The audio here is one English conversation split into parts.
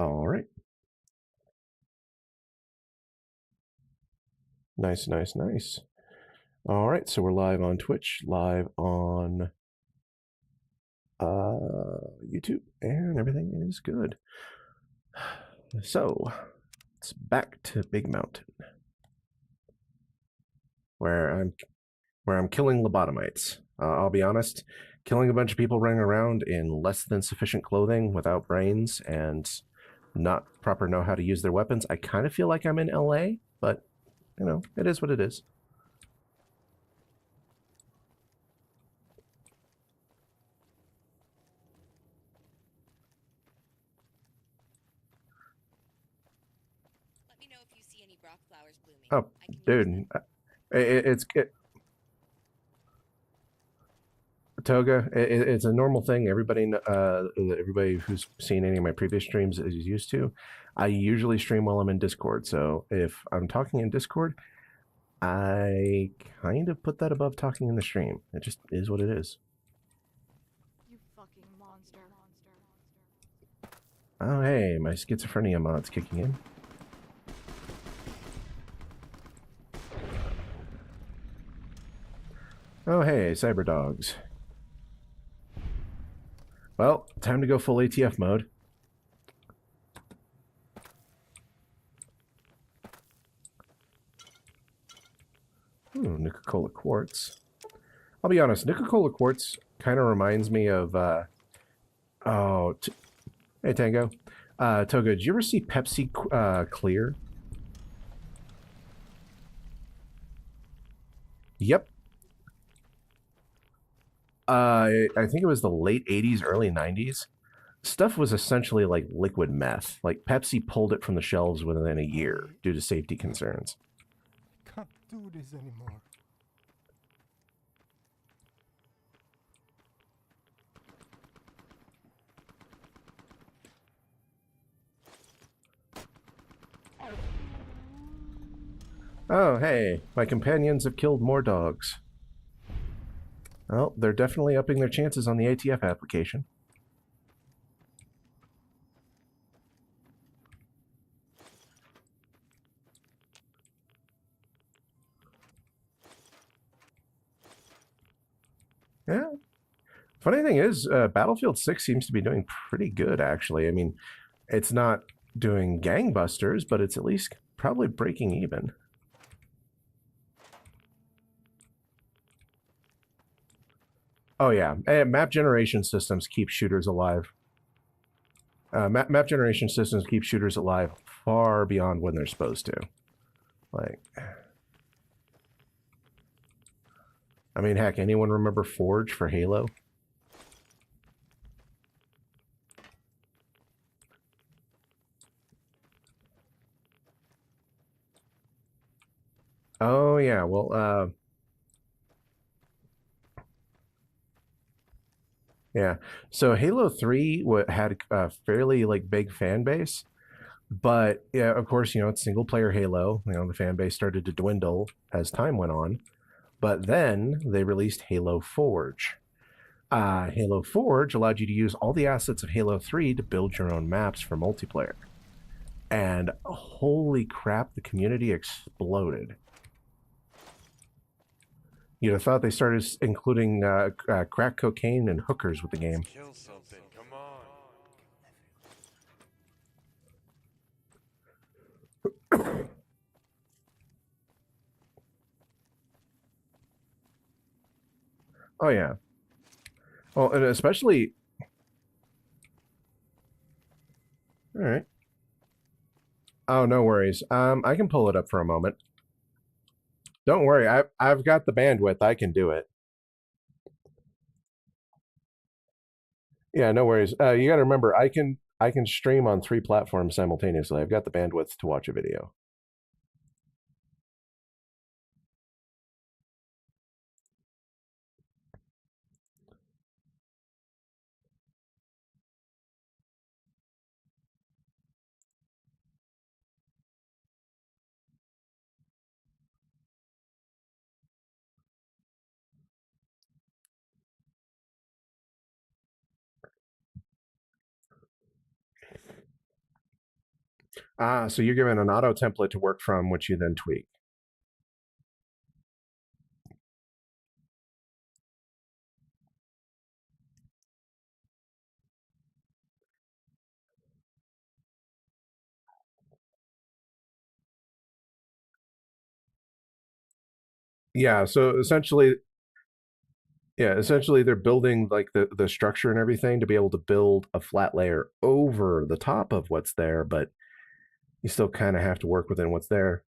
All right. Nice, nice, nice. All right, so we're live on Twitch, live on YouTube, and everything is good. So it's back to Big Mountain, where I'm killing lobotomites. I'll be honest, killing a bunch of people running around in less than sufficient clothing without brains and not proper know how to use their weapons. I kind of feel like I'm in LA, but you know, it is what it is. Let me know if you see any rock flowers blooming. Oh, dude, it's Toga. It's a normal thing. Everybody who's seen any of my previous streams is used to. I usually stream while I'm in Discord, so if I'm talking in Discord, I kind of put that above talking in the stream. It just is what it is. You fucking monster. Oh, hey, my schizophrenia mod's kicking in. Oh, hey, cyber dogs. Well, time to go full ATF mode. Ooh, Nuka-Cola Quartz. I'll be honest, Nuka-Cola Quartz kind of reminds me of, hey, Tango. Toga, did you ever see Pepsi Clear? Yep. I think it was the late 80s, early 90s. Stuff was essentially like liquid meth. Like Pepsi pulled it from the shelves within a year due to safety concerns. Can't do this anymore. Oh, hey, my companions have killed more dogs. Well, they're definitely upping their chances on the ATF application. Yeah. Funny thing is, Battlefield 6 seems to be doing pretty good, actually. I mean, it's not doing gangbusters, but it's at least probably breaking even. Oh, yeah. Map generation systems keep shooters alive. Map generation systems keep shooters alive far beyond when they're supposed to. Like, I mean, heck, anyone remember Forge for Halo? Oh, yeah. Well, yeah. So Halo 3 had a fairly like big fan base, but yeah, of course, you know, it's single player Halo. You know, the fan base started to dwindle as time went on. But then they released Halo Forge. Halo Forge allowed you to use all the assets of Halo 3 to build your own maps for multiplayer. And holy crap, the community exploded. You'd have thought they started including crack cocaine and hookers with the game. Kill something, come on. Oh, yeah. Well, and especially... All right. Oh, no worries. I can pull it up for a moment. Don't worry, I've got the bandwidth. I can do it. Yeah, no worries. You got to remember, I can stream on 3 platforms simultaneously. I've got the bandwidth to watch a video. Ah, so you're given an auto template to work from, which you then tweak. Yeah, so essentially they're building like the structure and everything to be able to build a flat layer over the top of what's there, but you still kind of have to work within what's there.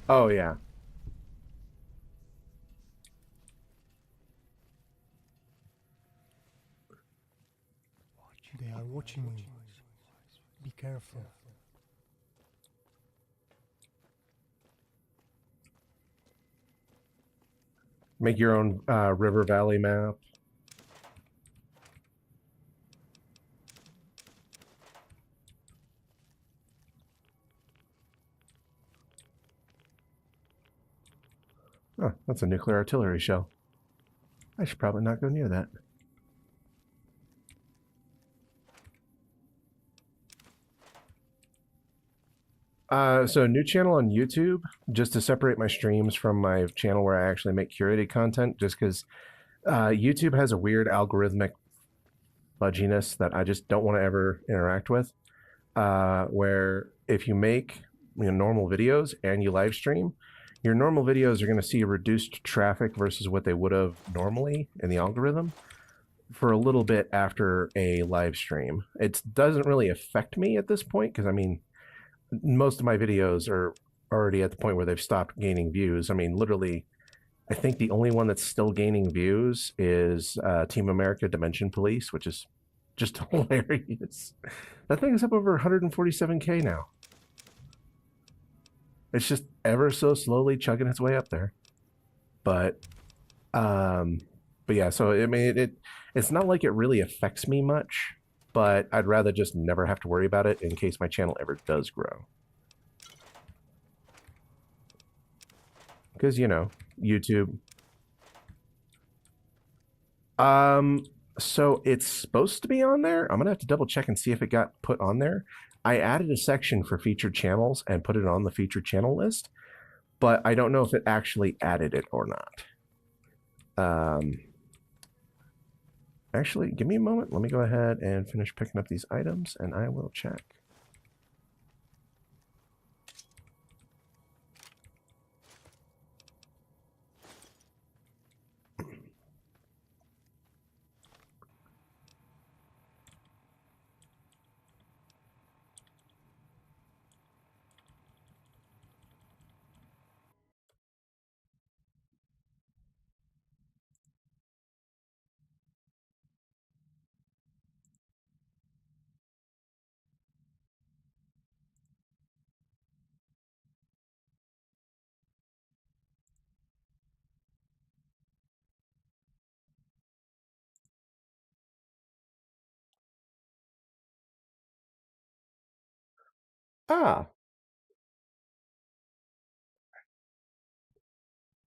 Oh yeah. They are watching you. Be careful. Make your own river valley map. Oh, that's a nuclear artillery shell. I should probably not go near that. So new channel on YouTube, just to separate my streams from my channel where I actually make curated content, just because YouTube has a weird algorithmic fudginess that I just don't want to ever interact with. Where if you make normal videos and you live stream, your normal videos are going to see reduced traffic versus what they would have normally in the algorithm for a little bit after a live stream. It doesn't really affect me at this point because I mean, most of my videos are already at the point where they've stopped gaining views. I mean, literally, I think the only one that's still gaining views is Team America Dimension Police, which is just hilarious. That thing is up over 147K now. It's just ever so slowly chugging its way up there. But um but yeah, so I mean it's not like it really affects me much, but I'd rather just never have to worry about it in case my channel ever does grow. Because YouTube. So it's supposed to be on there. I'm gonna have to double check and see if it got put on there. I added a section for featured channels and put it on the featured channel list, but I don't know if it actually added it or not. Actually, give me a moment. Let me go ahead and finish picking up these items, and I will check. Ah,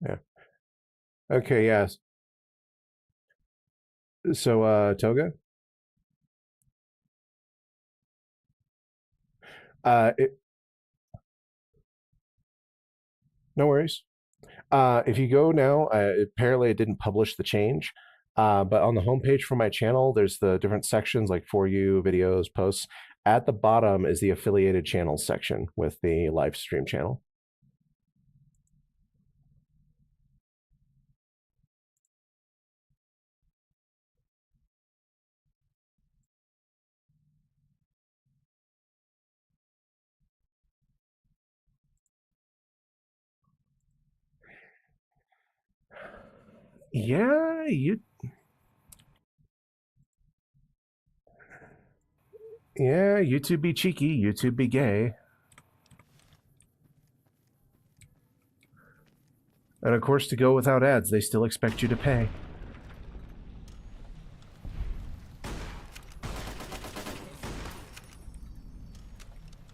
yeah. Okay, yes. So, Toga, it, no worries. If you go now, apparently it didn't publish the change, but on the homepage for my channel, there's the different sections like for you, videos, posts. At the bottom is the affiliated channels section with the live stream channel. Yeah, YouTube be cheeky, YouTube be gay. And of course, to go without ads, they still expect you to pay.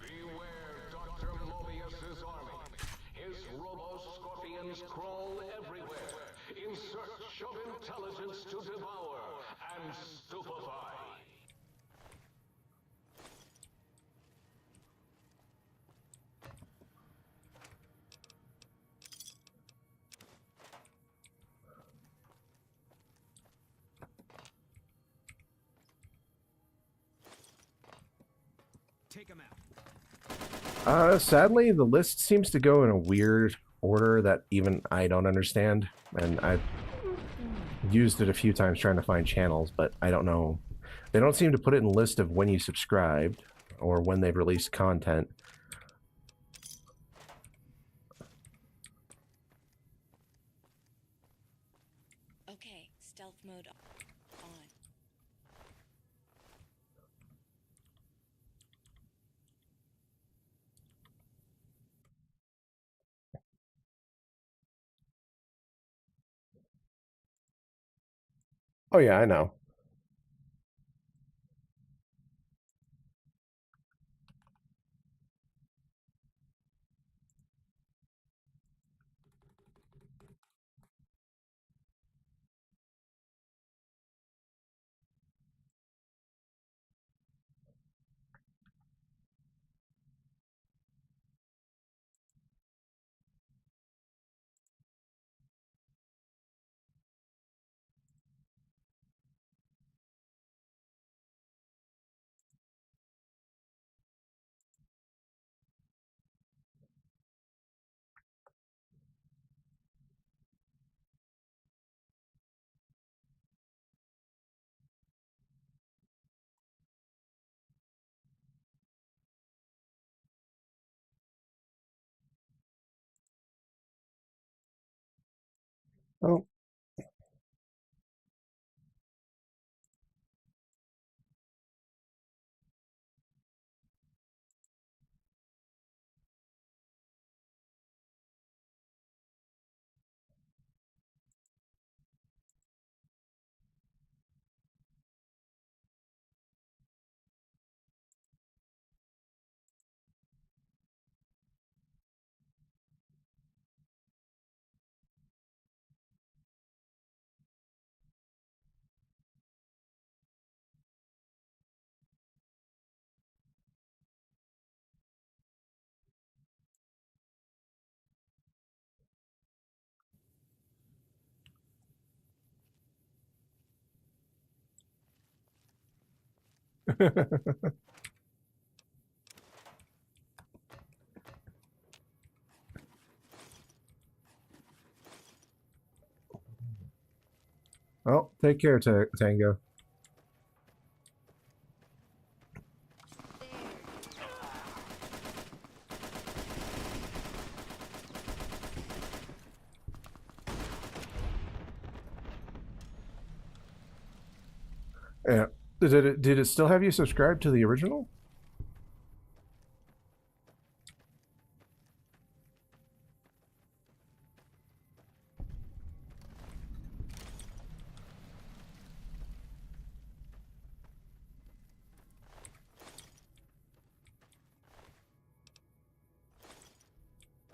Beware Dr. Mobius's army. His robo-scorpions crawl everywhere, in search of intelligence to devour and stupefy. Take him out. Sadly, the list seems to go in a weird order that even I don't understand, and I've used it a few times trying to find channels, but I don't know. They don't seem to put it in a list of when you subscribed or when they've released content. Okay, stealth mode on. Oh yeah, I know. Oh, well, take care, Tango. Yeah. Did it still have you subscribed to the original?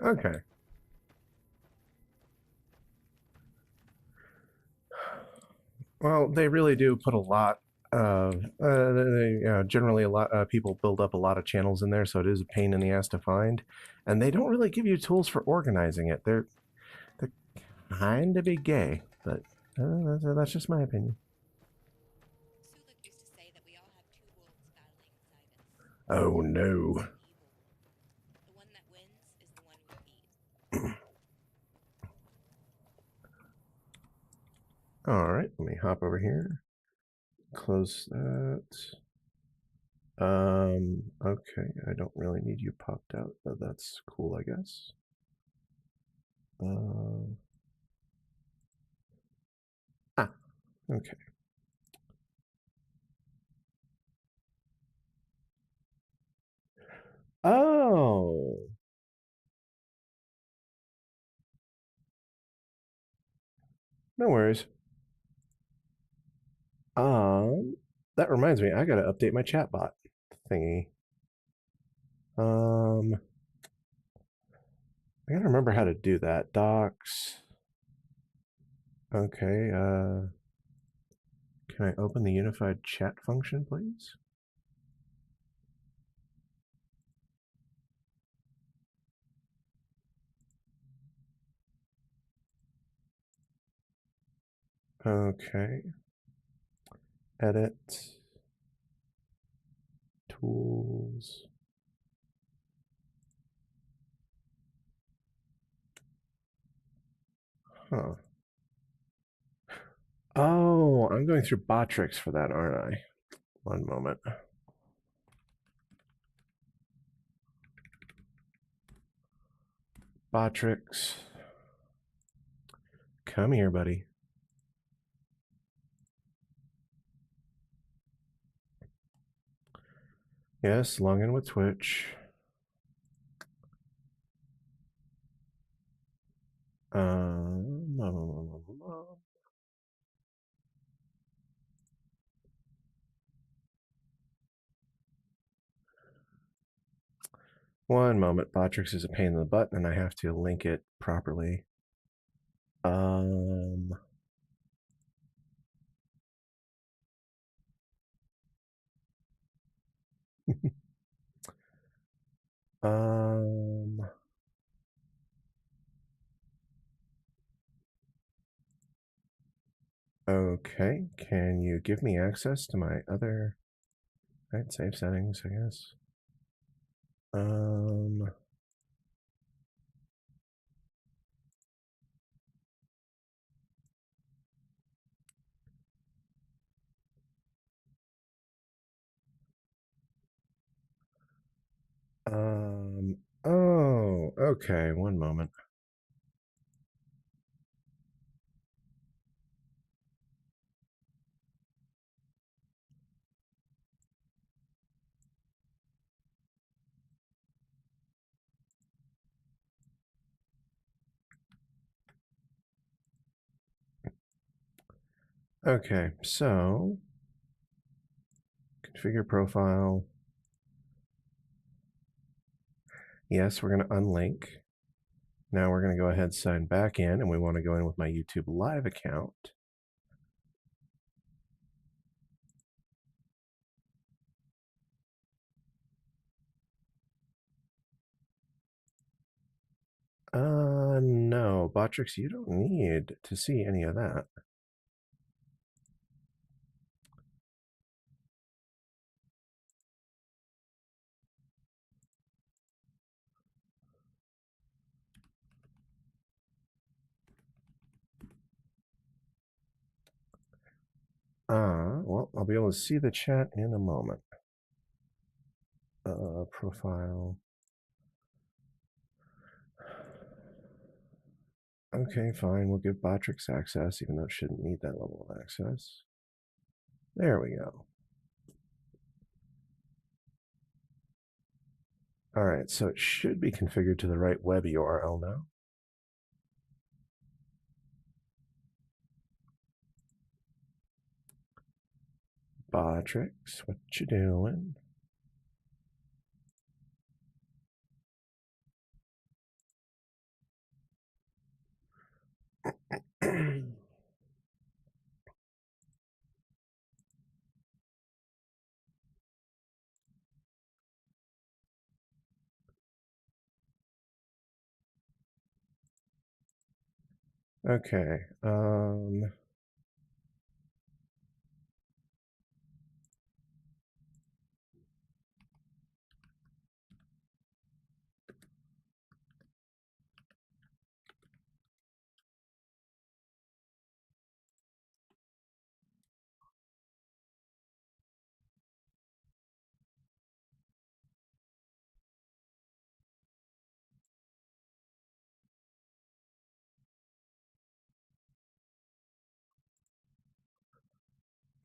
Okay. Well, they really do put a lot of generally a lot people build up a lot of channels in there, so it is a pain in the ass to find, and they don't really give you tools for organizing it. They're kind of big gay, but that's just my opinion. Suluk used to say that we all have two wolves battling inside us. Oh Good no. and evil. The one that wins is the one we feed. All right, let me hop over here. Close that. Okay, I don't really need you popped out, but that's cool, I guess. Ah, okay. Oh, no worries. That reminds me, I gotta update my chatbot thingy. I gotta remember how to do that. Docs. Okay, can I open the unified chat function, please? Okay. Edit. Tools. Huh. Oh, I'm going through Botrix for that, aren't I? One moment. Botrix. Come here, buddy. Yes, log in with Twitch. Um, One moment. Botrix is a pain in the butt, and I have to link it properly. Um, um, okay. Can you give me access to my other, right, save settings, I guess? Um, oh, okay. One moment. Okay, so configure profile. Yes, we're going to unlink. Now we're going to go ahead and sign back in, and we want to go in with my YouTube Live account. No, Botrix, you don't need to see any of that. Well, I'll be able to see the chat in a moment. Profile. Okay, fine. We'll give Botrix access, even though it shouldn't need that level of access. There we go. All right, so it should be configured to the right web URL now. Botrix, what you doing? Okay.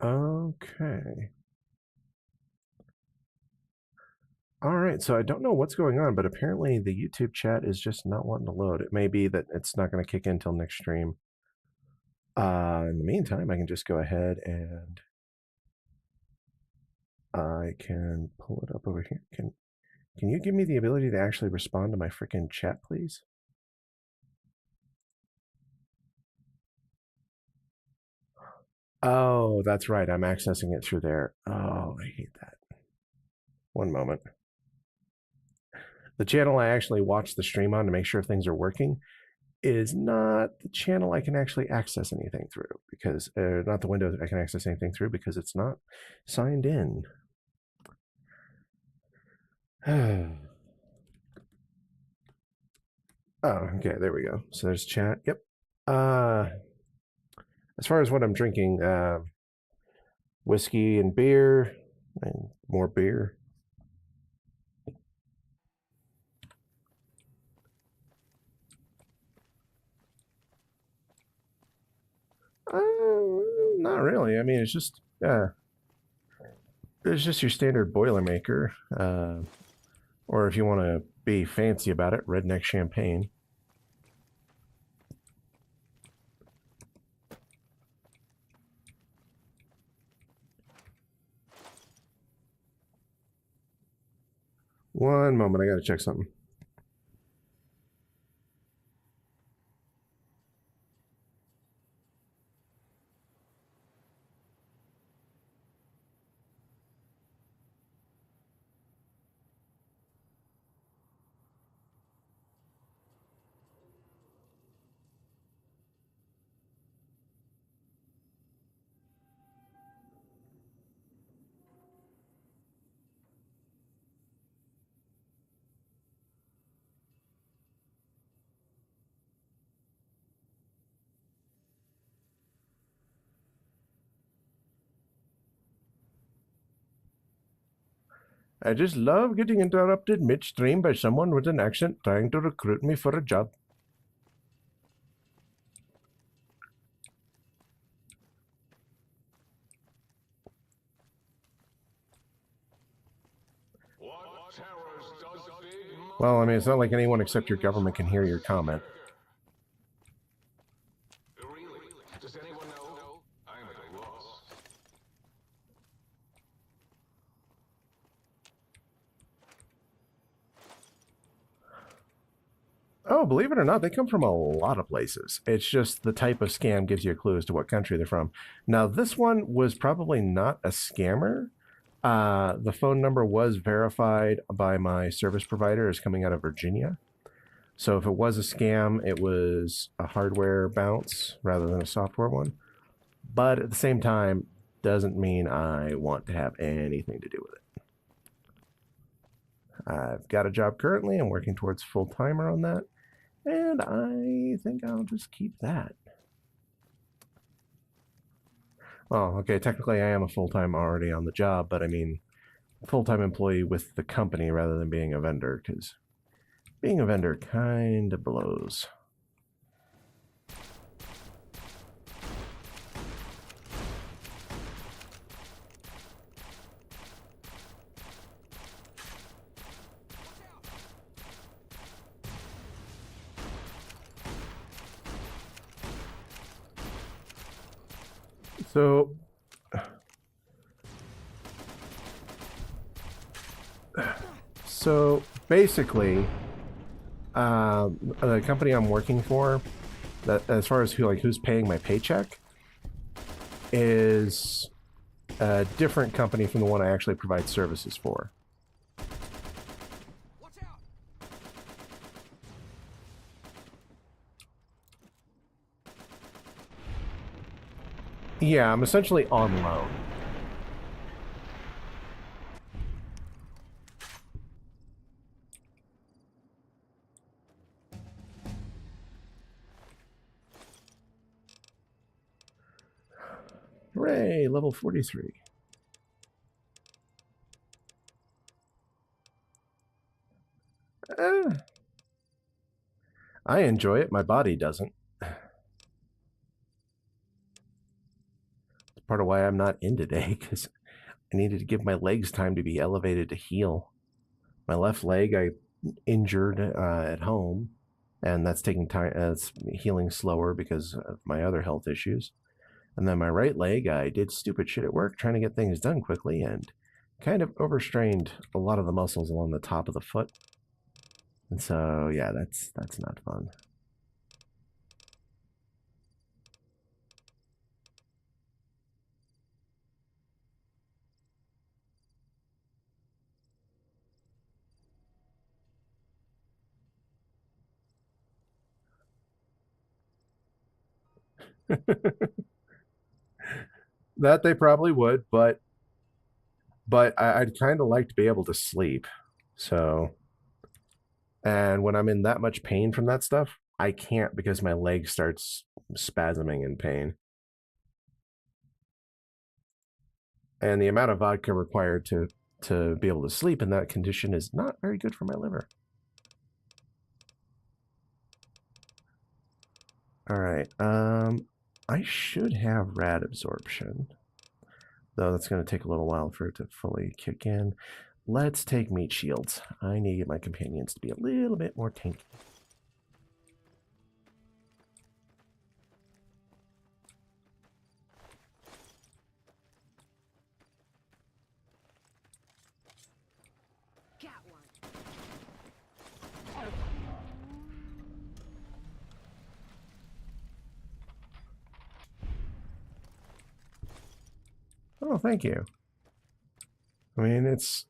Okay. All right, so I don't know what's going on, but apparently the YouTube chat is just not wanting to load. It may be that it's not going to kick in until next stream. In the meantime, I can just go ahead and I can pull it up over here. Can you give me the ability to actually respond to my freaking chat, please? Oh, that's right. I'm accessing it through there. Oh, I hate that. One moment. The channel I actually watch the stream on to make sure things are working is not the channel I can actually access anything through because not the window that I can access anything through because it's not signed in. Oh, okay, there we go. So there's chat. Yep. As far as what I'm drinking, whiskey and beer and more beer. Not really. I mean, it's just your standard Boilermaker, or if you want to be fancy about it, redneck champagne. One moment, I got to check something. I just love getting interrupted midstream by someone with an accent trying to recruit me for a job. Well, I mean, it's not like anyone except your government can hear your comment. Really? Does anyone know? I'm at a loss. Oh, believe it or not, they come from a lot of places. It's just the type of scam gives you a clue as to what country they're from. Now, this one was probably not a scammer. The phone number was verified by my service provider as coming out of Virginia. So if it was a scam, it was a hardware bounce rather than a software one. But at the same time, doesn't mean I want to have anything to do with it. I've got a job currently. I'm working towards full-timer on that. And I think I'll just keep that. Well, okay, technically I am a full-time already on the job, but I mean full-time employee with the company rather than being a vendor, because being a vendor kind of blows. So basically, the company I'm working for, that as far as who's paying my paycheck, is a different company from the one I actually provide services for. Watch out! Yeah, I'm essentially on loan. Hooray, level 43. Eh, I enjoy it. My body doesn't. It's part of why I'm not in today, because I needed to give my legs time to be elevated to heal. My left leg I injured at home, and that's taking time. It's healing slower because of my other health issues. And then my right leg, I did stupid shit at work trying to get things done quickly and kind of overstrained a lot of the muscles along the top of the foot. And so, yeah, that's not fun. That they probably would, but I'd kind of like to be able to sleep. So, and when I'm in that much pain from that stuff, I can't because my leg starts spasming in pain. And the amount of vodka required to be able to sleep in that condition is not very good for my liver. All right. I should have rad absorption, though that's going to take a little while for it to fully kick in. Let's take meat shields. I need my companions to be a little bit more tanky. Got one. Oh, thank you. I mean, it's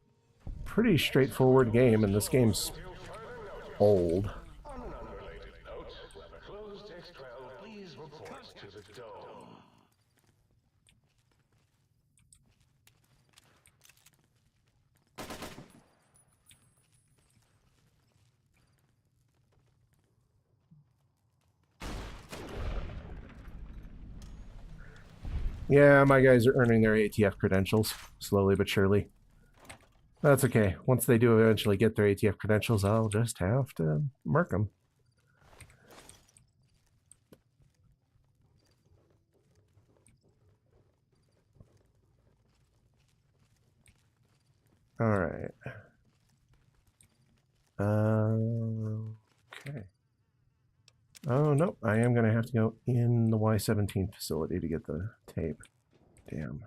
a pretty straightforward game, and this game's old. On an unrelated note, whoever closed X12, please report to the dome. Yeah, my guys are earning their ATF credentials, slowly but surely. That's okay. Once they do eventually get their ATF credentials, I'll just have to mark them. All right. Okay. Oh, no. I am going to have to go in the Y-17 facility to get the tape. Damn.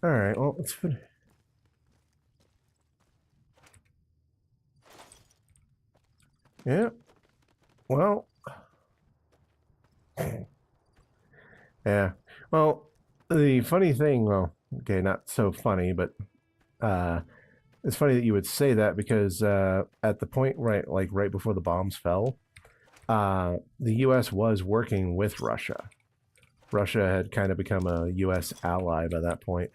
All right. Well, let's finish. Yeah. Well. Yeah. Well, the funny thing, well, okay, not so funny, but it's funny that you would say that because at the point right before the bombs fell, the U.S. was working with Russia. Russia had kind of become a U.S. ally by that point.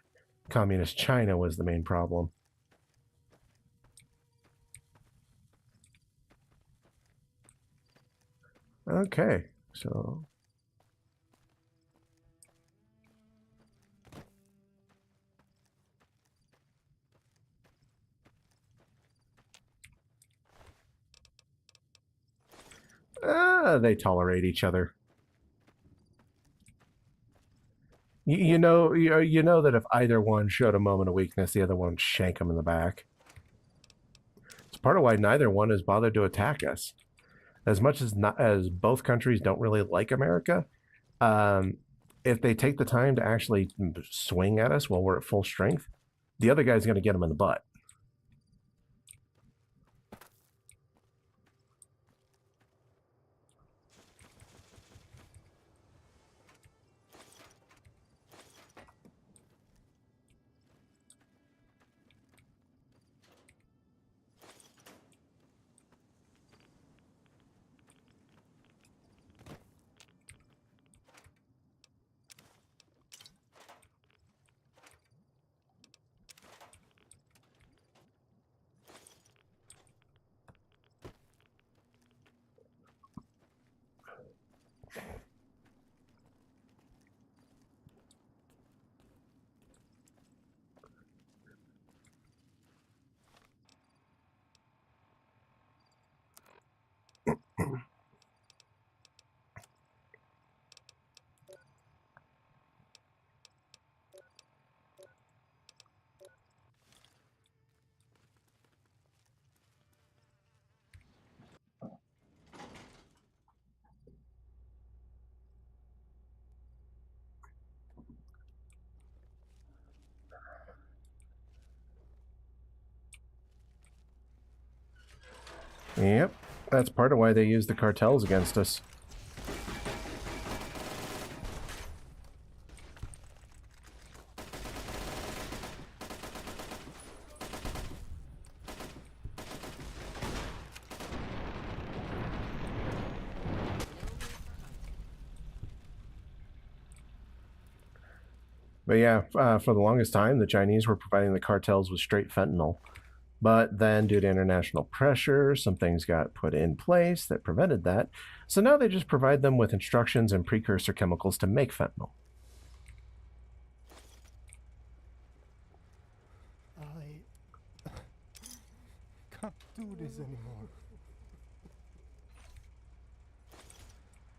Communist China was the main problem. Okay, so they tolerate each other. You know that if either one showed a moment of weakness, the other one would shank them in the back. It's part of why neither one has bothered to attack us. As much as not as both countries don't really like America, um, if they take the time to actually swing at us while we're at full strength, the other guy's going to get them in the butt. Yep, that's part of why they use the cartels against us. But yeah, for the longest time, the Chinese were providing the cartels with straight fentanyl. But then, due to international pressure, some things got put in place that prevented that. So now they just provide them with instructions and precursor chemicals to make fentanyl. I can't do this anymore.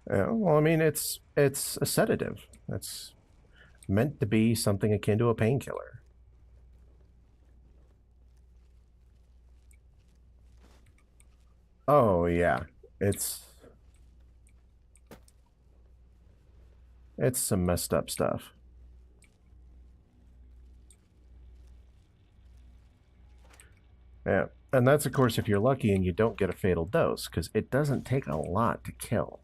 Yeah, well, I mean, it's a sedative. It's meant to be something akin to a painkiller. Oh yeah, it's some messed up stuff. Yeah, and that's of course if you're lucky and you don't get a fatal dose, because it doesn't take a lot to kill.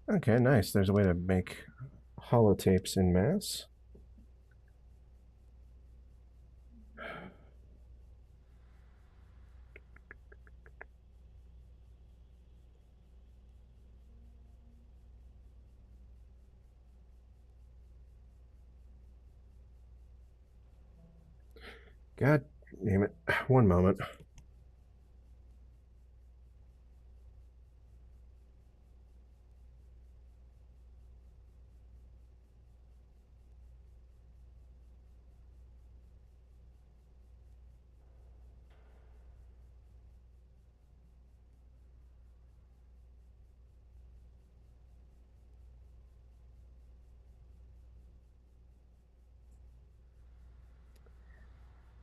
Okay, nice. There's a way to make holotapes in mass. God damn it. One moment.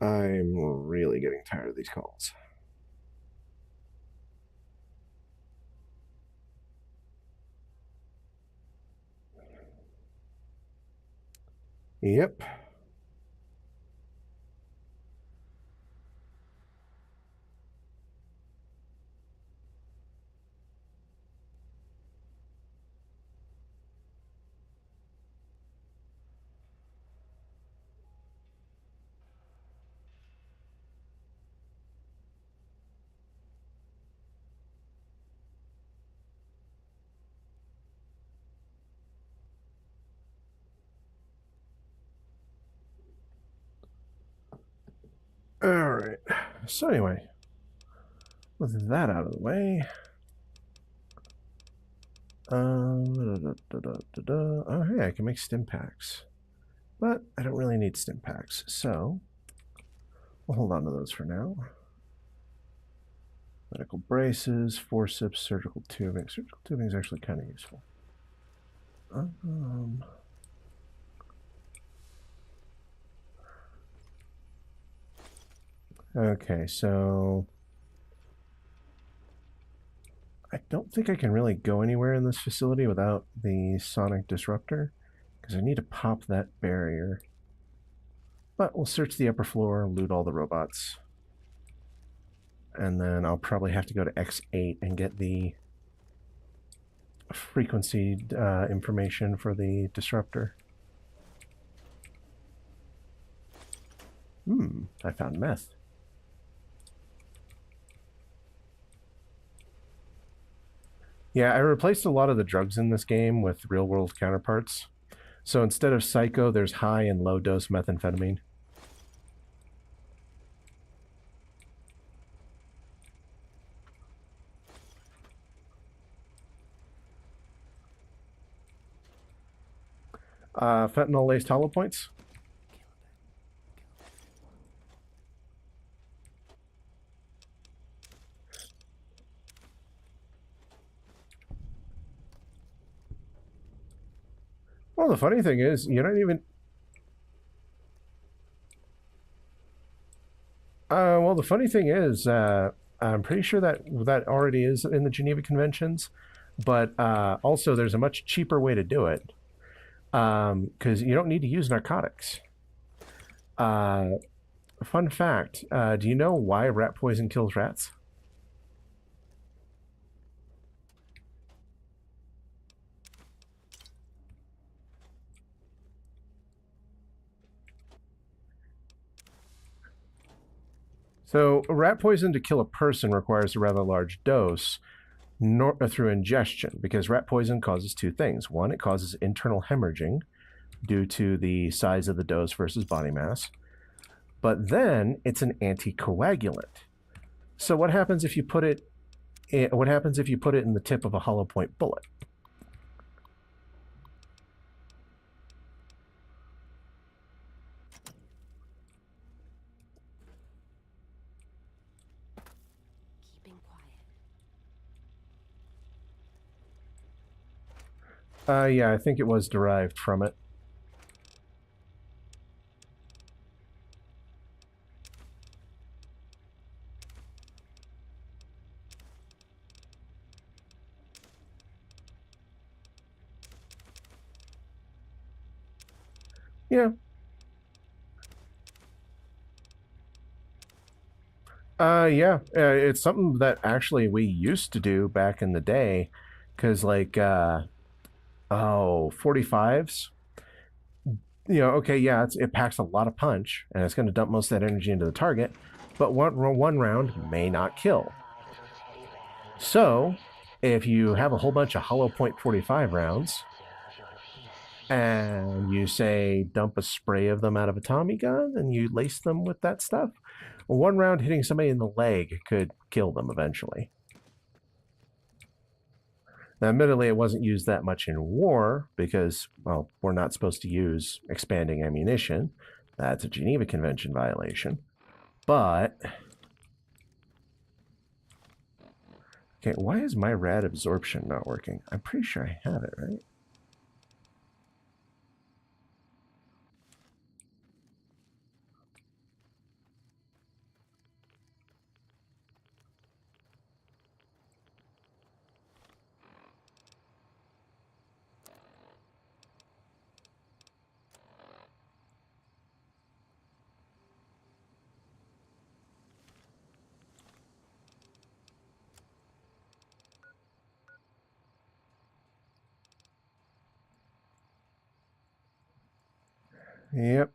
I'm really getting tired of these calls. Yep. All right. So anyway, with that out of the way, oh hey, I can make stim packs, but I don't really need stim packs, so we'll hold on to those for now. Medical braces, forceps, surgical tubing. Surgical tubing is actually kind of useful. Okay, so I don't think I can really go anywhere in this facility without the sonic disruptor, because I need to pop that barrier. But we'll search the upper floor, loot all the robots, and then I'll probably have to go to X8 and get the frequency information for the disruptor. I found meth. Yeah, I replaced a lot of the drugs in this game with real-world counterparts. So instead of psycho, there's high and low-dose methamphetamine. Fentanyl-laced hollow points. Well, the funny thing is, you don't even. Well, the funny thing is, I'm pretty sure that that already is in the Geneva Conventions, but also there's a much cheaper way to do it because you don't need to use narcotics. Uh, Fun fact: do you know why rat poison kills rats? So, rat poison to kill a person requires a rather large dose through ingestion because rat poison causes two things. One, it causes internal hemorrhaging due to the size of the dose versus body mass. But then it's an anticoagulant. So what happens if you put it in, what happens if you put it in the tip of a hollow point bullet? Keeping quiet. Yeah, I think it was derived from it. Yeah. Yeah. It's something that actually we used to do back in the day, because like, 45s. You know, okay, yeah, it packs a lot of punch, and it's going to dump most of that energy into the target, but one round may not kill. So, if you have a whole bunch of hollow point 45 rounds, and you say dump a spray of them out of a Tommy gun and you lace them with that stuff, one round hitting somebody in the leg could kill them eventually. Now, admittedly, it wasn't used that much in war because, well, we're not supposed to use expanding ammunition. That's a Geneva Convention violation. But, okay, why is my rad absorption not working? I'm pretty sure I have it, right? Yep.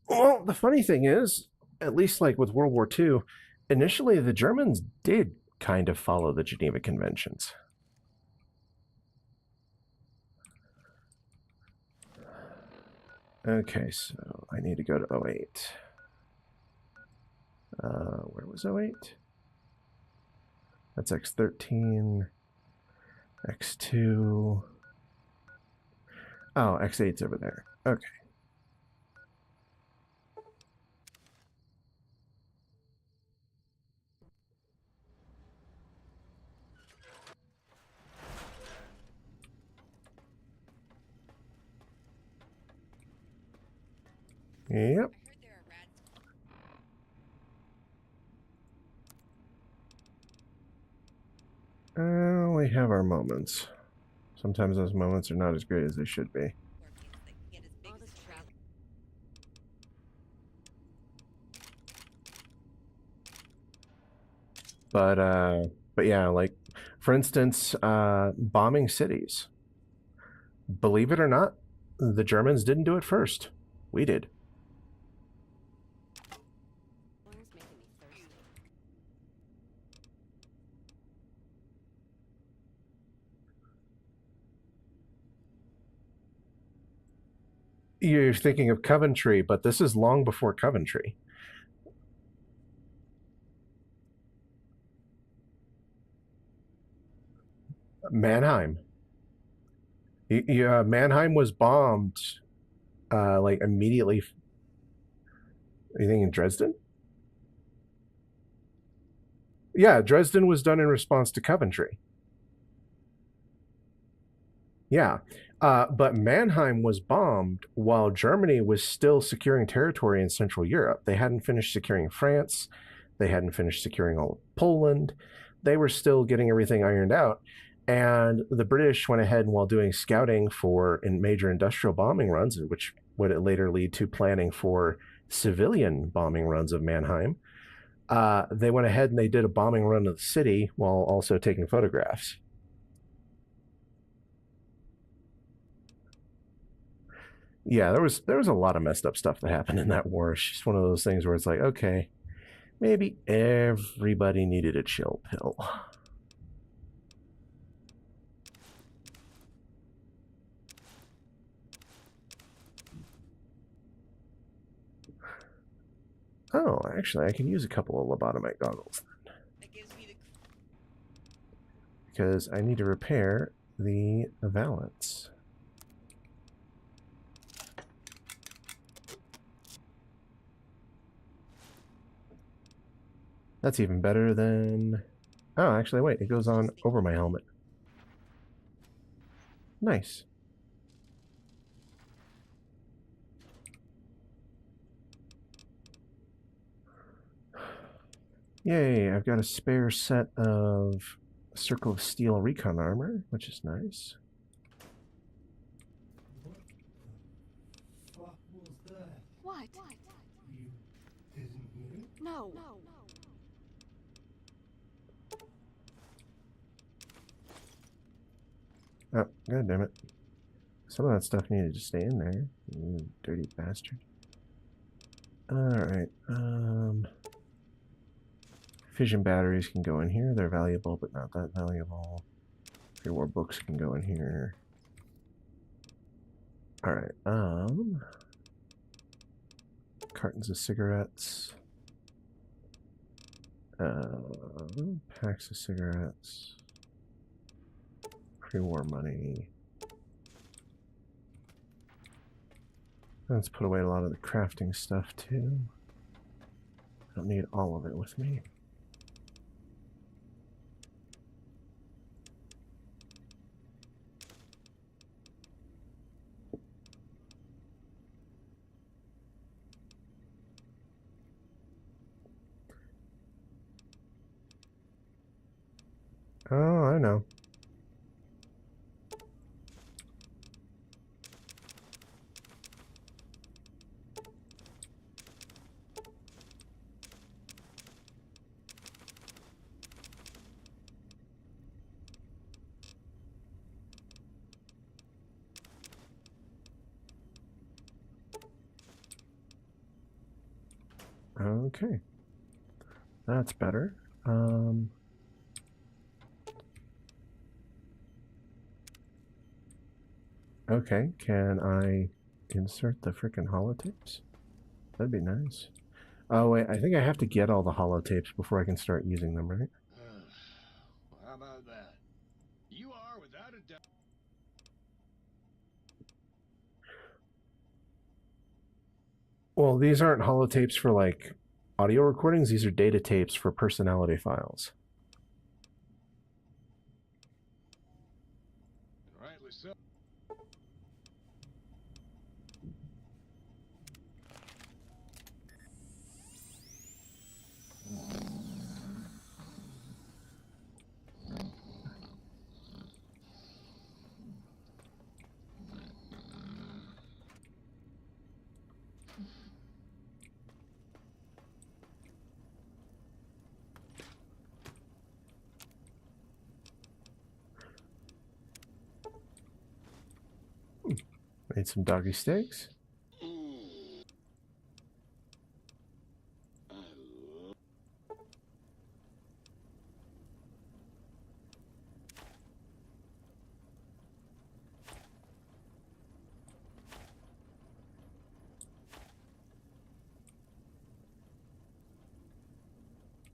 Well, the funny thing is, at least like with World War II, initially the Germans did kind of follow the Geneva Conventions. Okay, so I need to go to 08. Where was 08? That's X13, X2. Oh, X8's over there. Okay. Yep. I heard there are rats. We have our moments. Sometimes those moments are not as great as they should be. Scorpions that can get as big as trout. But yeah, like for instance, bombing cities. Believe it or not, the Germans didn't do it first. We did. Water's making me thirsty. You're thinking of Coventry, but this is long before Coventry. Mannheim. Yeah, Mannheim was bombed like immediately. Anything in Dresden? Yeah, Dresden was done in response to Coventry. Yeah. But Mannheim was bombed while Germany was still securing territory in Central Europe. They hadn't finished securing France. They hadn't finished securing all of Poland. They were still getting everything ironed out. And the British went ahead and, while doing scouting for in major industrial bombing runs, which would later lead to planning for civilian bombing runs of Mannheim, they went ahead and they did a bombing run of the city while also taking photographs. Yeah, there was a lot of messed up stuff that happened in that war. It's just one of those things where it's like, okay, maybe everybody needed a chill pill. Oh, actually, I can use a couple of lobotomite goggles That gives me the. because I need to repair the valance. That's even better than... Oh, actually, wait, it goes on over my helmet. Nice. Yay, I've got a spare set of Circle of Steel recon armor, which is nice. What was that? What? You didn't hear it? No. Oh, god damn it. Some of that stuff needed to stay in there. You dirty bastard. Alright, fission batteries can go in here. They're valuable, but not that valuable. Pre-war books can go in here. Alright, cartons of cigarettes. Packs of cigarettes. Pre-war money. Let's put away a lot of the crafting stuff too. I don't need all of it with me. Oh, I know. Okay. That's better. Okay, can I insert the frickin' holotapes? That'd be nice. Oh, wait, I think I have to get all the holotapes before I can start using them, right? How about that? You are, without a doubt. Well, these aren't holotapes for, like, audio recordings. These are data tapes for personality files. Rightly so. Made some doggy steaks.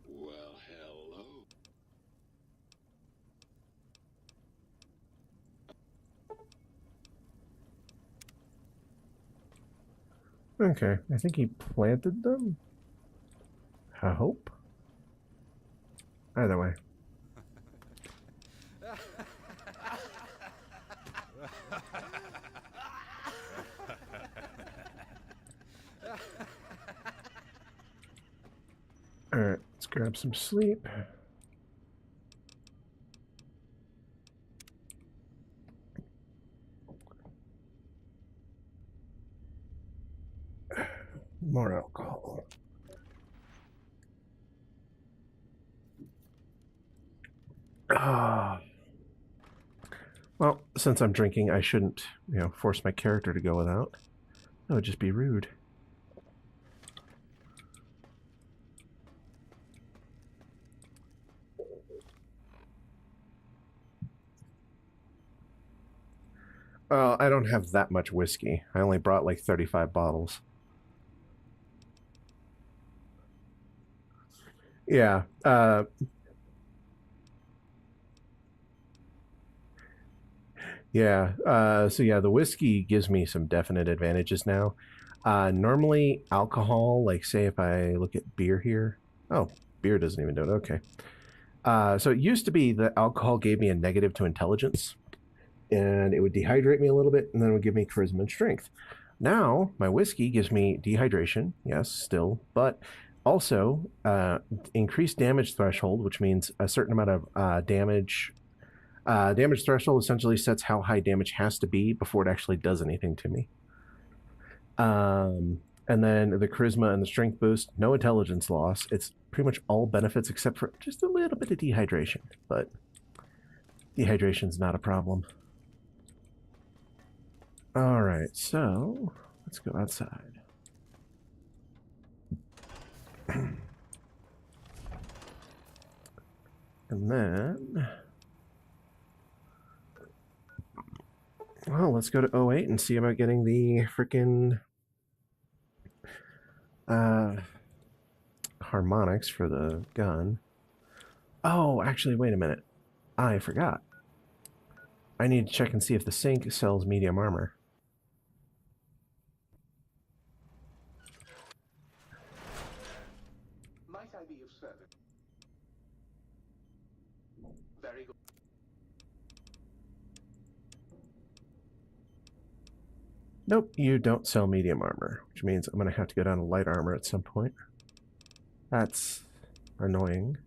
Well, hello. Okay, I think he planted them. I hope. Either way. Alright, let's grab some sleep. More alcohol. Ah. Well, since I'm drinking, I shouldn't, force my character to go without. That would just be rude. I don't have that much whiskey. I only brought like 35 bottles. Yeah. Yeah. So yeah, the whiskey gives me some definite advantages now. Normally, alcohol, like say if I look at beer here. Oh, beer doesn't even do it. Okay. So it used to be that alcohol gave me a negative to intelligence, and it would dehydrate me a little bit, and then it would give me charisma and strength. Now, my whiskey gives me dehydration, yes, still, but also increased damage threshold, which means a certain amount of damage. Damage threshold essentially sets how high damage has to be before it actually does anything to me. And then the charisma and the strength boost, no intelligence loss. It's pretty much all benefits except for just a little bit of dehydration, but dehydration's not a problem. All right, so let's go outside. And then, well, let's go to 08 and see about getting the freaking harmonics for the gun. Oh, actually, wait a minute. I forgot. I need to check and see if the sink sells medium armor. Might I be of service? Very good. Nope, you don't sell medium armor, which means I'm going to have to go down to light armor at some point. That's annoying.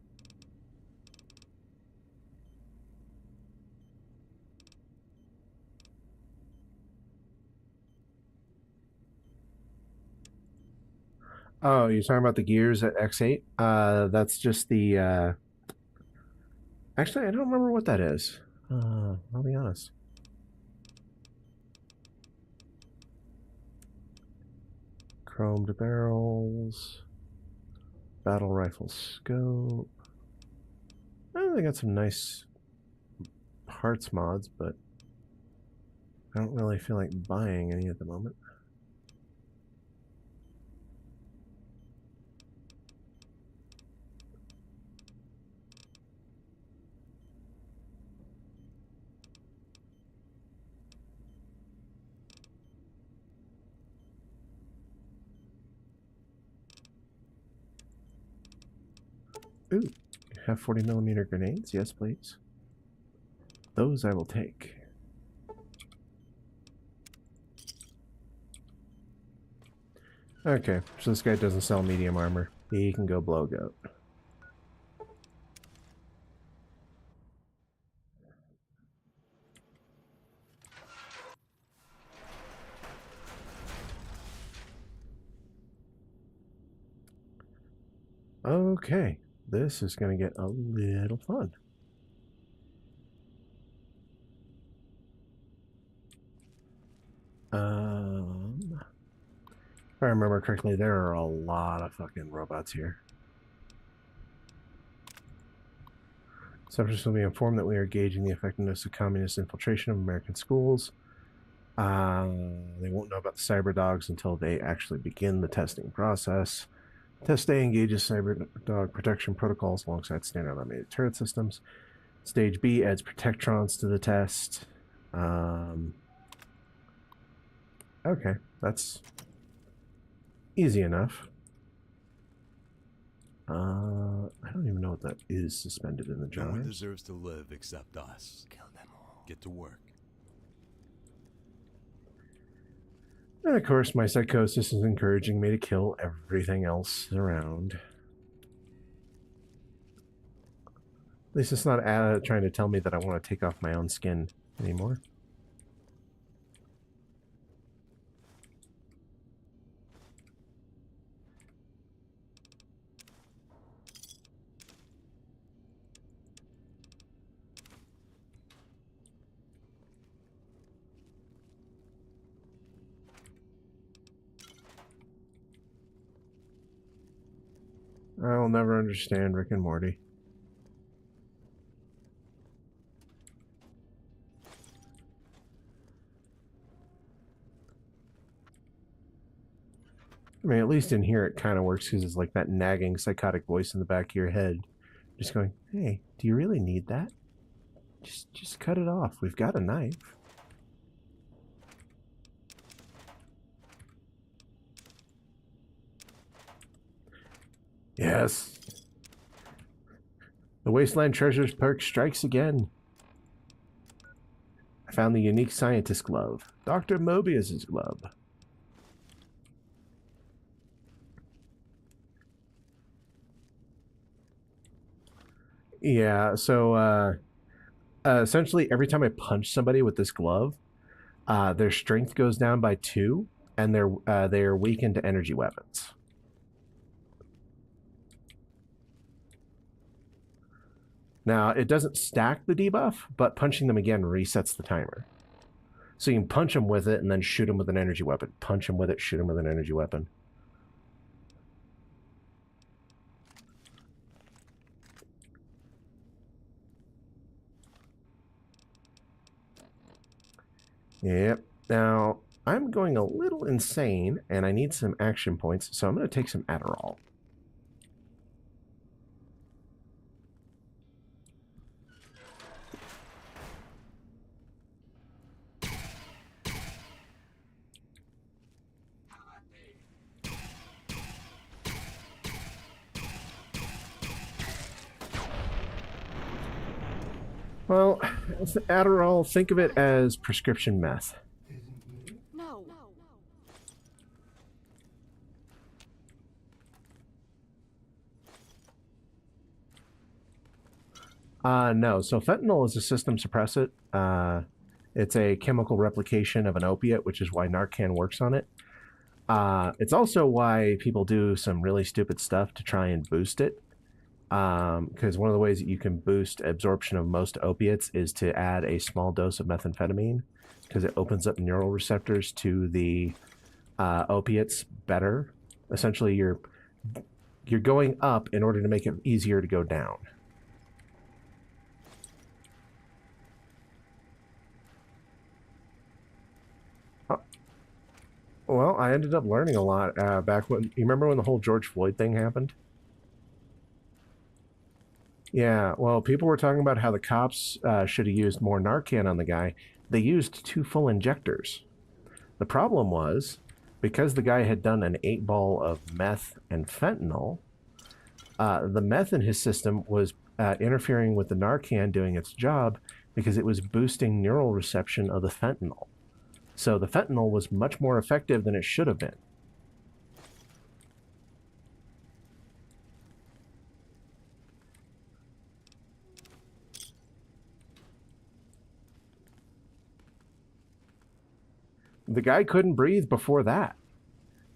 Oh, you're talking about the gears at X8? That's just the, Actually, I don't remember what that is. I'll be honest. Chromed barrels. Battle rifle scope. They got some nice parts mods, but I don't really feel like buying any at the moment. Ooh, have 40mm grenades? Yes, please. Those I will take. Okay, so this guy doesn't sell medium armor. He can go blow goat. Okay, this is going to get a little fun. If I remember correctly, there are a lot of fucking robots here. Subjects will be informed that we are gauging the effectiveness of communist infiltration of American schools. They won't know about the cyber dogs until they actually begin the testing process. Test A engages cyber dog protection protocols alongside standard automated turret systems. Stage B adds protectrons to the test. Okay, that's easy enough. I don't even know what that is suspended in the No one jar. deserves to live except us. Kill them all. Get to work. And of course, my psychosis is encouraging me to kill everything else around. At least it's not trying to tell me that I want to take off my own skin anymore. I'll never understand Rick and Morty. I mean, at least in here it kind of works because it's like that nagging psychotic voice in the back of your head. Just going, hey, do you really need that? Just cut it off. We've got a knife. Yes. The Wasteland Treasures perk strikes again. I found the unique scientist glove. Dr. Mobius's glove. Yeah, so essentially every time I punch somebody with this glove, their strength goes down by 2, and they're weakened to energy weapons. Now, it doesn't stack the debuff, but punching them again resets the timer. So you can punch them with it and then shoot them with an energy weapon. Punch them with it, shoot them with an energy weapon. Yep. Now, I'm going a little insane, and I need some action points, so I'm going to take some Adderall. Well, Adderall, think of it as prescription meth. No. No. So fentanyl is a system suppressant. It's a chemical replication of an opiate, which is why Narcan works on it. It's also why people do some really stupid stuff to try and boost it. Because one of the ways that you can boost absorption of most opiates is to add a small dose of methamphetamine, because it opens up neural receptors to the opiates better. Essentially, you're going up in order to make it easier to go down. Well, I ended up learning a lot back when... You remember when the whole George Floyd thing happened? Yeah, well, people were talking about how the cops should have used more Narcan on the guy. They used 2 full injectors. The problem was, because the guy had done an 8-ball of meth and fentanyl, the meth in his system was interfering with the Narcan doing its job because it was boosting neural reception of the fentanyl. So the fentanyl was much more effective than it should have been. The guy couldn't breathe before that.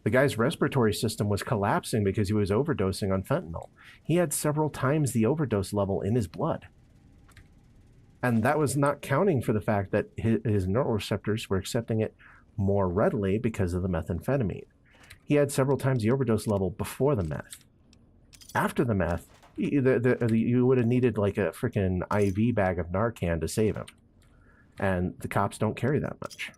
The guy's respiratory system was collapsing because he was overdosing on fentanyl. He had several times the overdose level in his blood. And that was not counting for the fact that his neural receptors were accepting it more readily because of the methamphetamine. He had several times the overdose level before the meth. After the meth, you would have needed like a freaking IV bag of Narcan to save him. And the cops don't carry that much.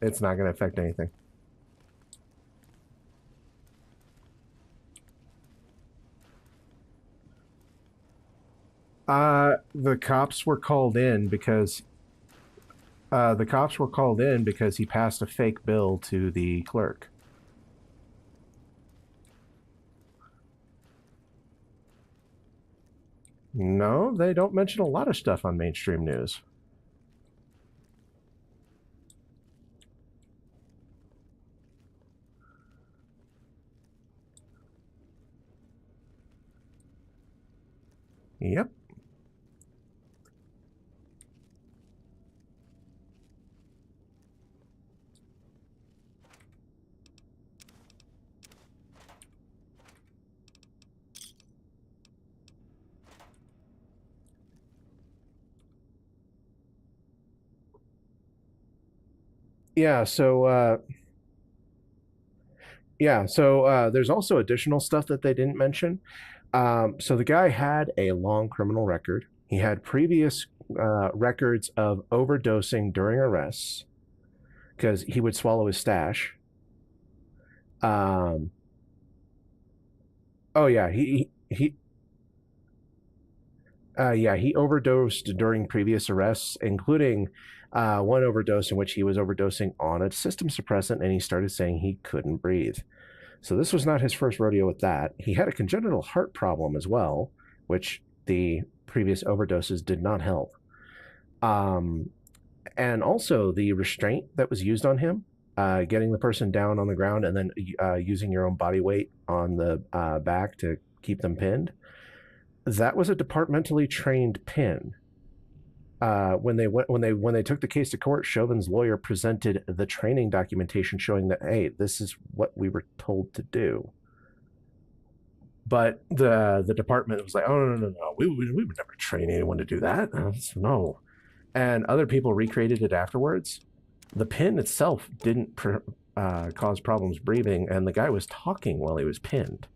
It's not going to affect anything. The cops were called in because The cops were called in because he passed a fake bill to the clerk. No, they don't mention a lot of stuff on mainstream news. Yep. Yeah, so there's also additional stuff that they didn't mention. So the guy had a long criminal record. He had previous records of overdosing during arrests because he would swallow his stash. Um, oh yeah, he overdosed during previous arrests, including one overdose in which he was overdosing on a system suppressant, and he started saying he couldn't breathe. So this was not his first rodeo with that. He had a congenital heart problem as well, which the previous overdoses did not help. And also the restraint that was used on him, getting the person down on the ground and then using your own body weight on the back to keep them pinned. That was a departmentally trained pin. When they took the case to court, Chauvin's lawyer presented the training documentation showing that, hey, this is what we were told to do. But the department was like, oh no, we would never train anyone to do that. No. And other people recreated it afterwards. The pin itself didn't cause problems breathing, and the guy was talking while he was pinned.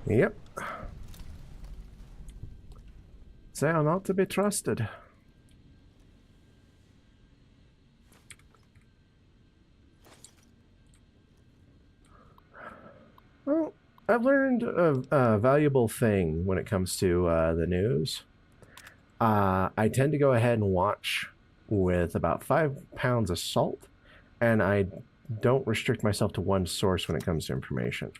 Yep. They are not to be trusted. Well, I've learned a valuable thing when it comes to the news. I tend to go ahead and watch with about 5 pounds of salt, and I don't restrict myself to one source when it comes to information.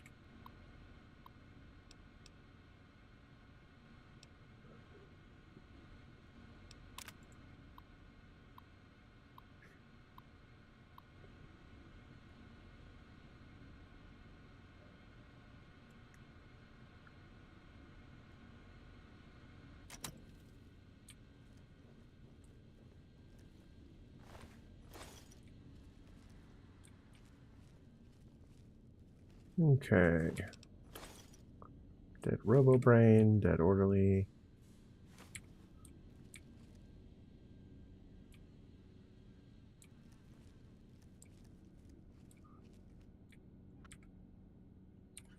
Okay. Dead Robo-Brain, Dead Orderly.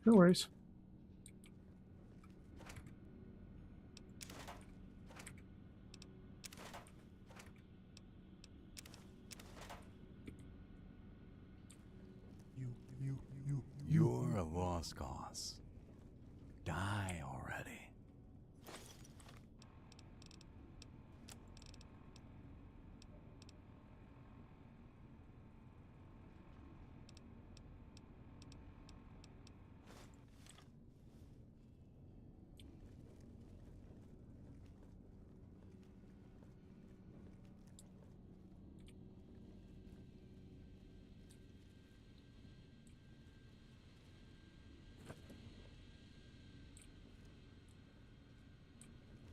No worries. You're a lost cause. Die already.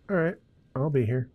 All right, I'll be here.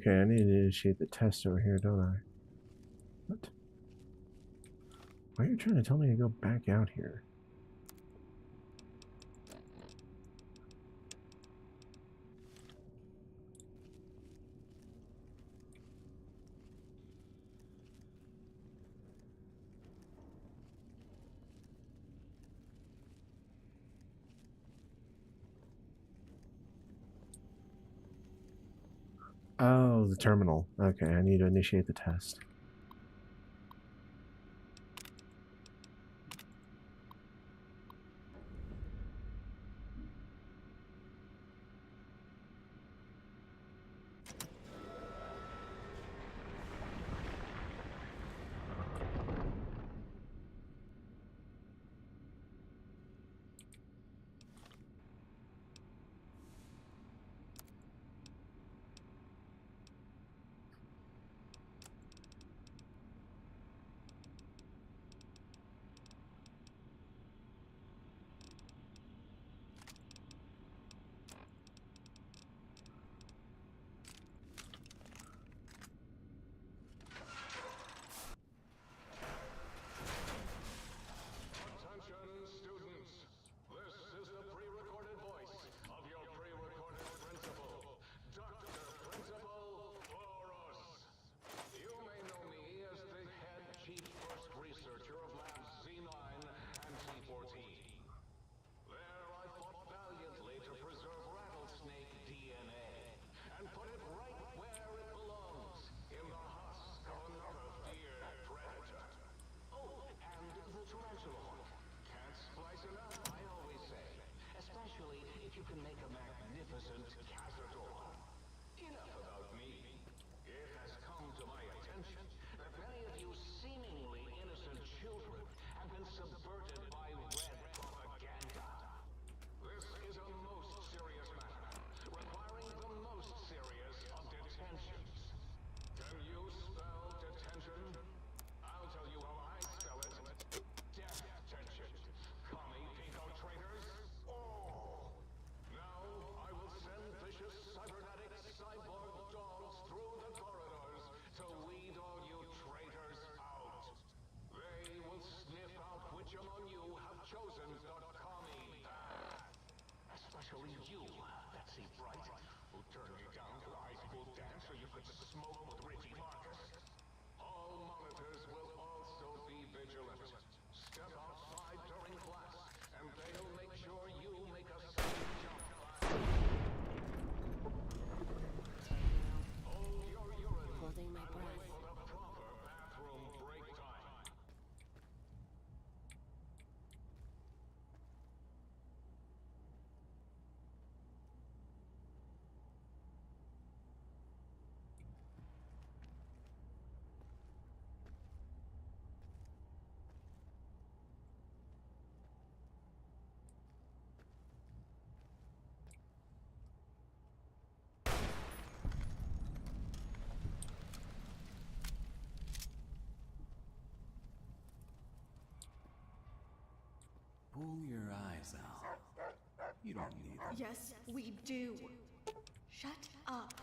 Okay, I need to initiate the test over here, don't I? What? Why are you trying to tell me to go back out here? Oh, the terminal. Okay, I need to initiate the test. Attention, students. This is the pre-recorded voice of your pre-recorded principal, Dr. Principal Boros. You may know me as the head chief first researcher of Labs Z9 and C14. There I fought valiantly to preserve rattlesnake DNA and put it right where it belongs, in the husk of another feared predator. Oh, and the tarantula. Can't splice enough, I always say. Especially if you can make a magnificent cazador. Enough about me. It has come to my attention that many of you seemingly innocent children have been subverted by red propaganda. This is a most serious matter, requiring the most serious of detentions. Can you spell detention? I'll tell you how I spell it. Death tension. Commie pinko traitors. Oh! Now I will send vicious cybernetic cyborg dogs through the corridors to weed all you traitors out. They will sniff out which among you have chosen the commie path. Especially you, Betsy Bright, who turned me down to the high school dance so you could smoke with Ricky Marcus. All monitors will also be vigilant. Step outside during class, and they'll make sure you make a safe jump back. Hold your urine. Holding my and wait breath. for the proper bathroom break time. Pull your eyes out. You don't need them. Yes, we do. Shut up.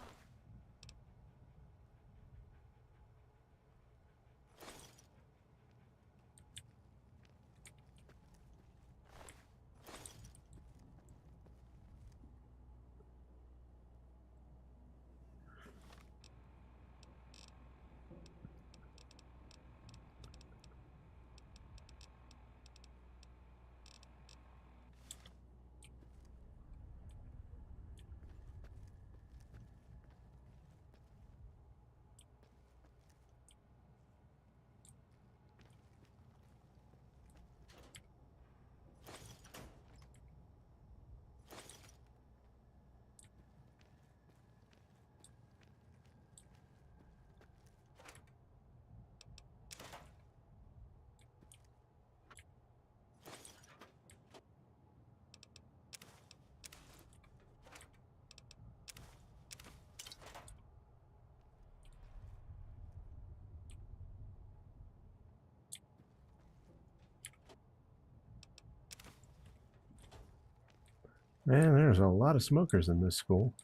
Man, there's a lot of smokers in this school.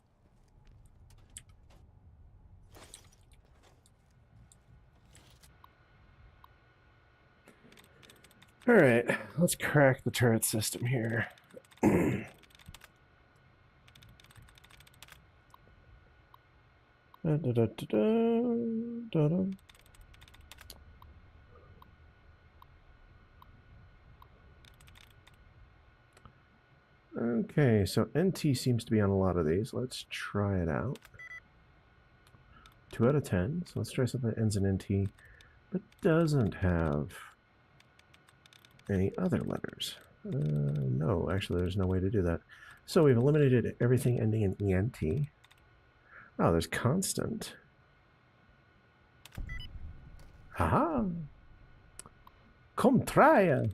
All right, let's crack the turret system here. Da, da, da, da, da, da. Okay, so NT seems to be on a lot of these. Let's try it out. 2 out of 10. So let's try something that ends in NT, but doesn't have any other letters. No, actually, there's no way to do that. So we've eliminated everything ending in ENT. Oh, there's constant. Haha! Come try.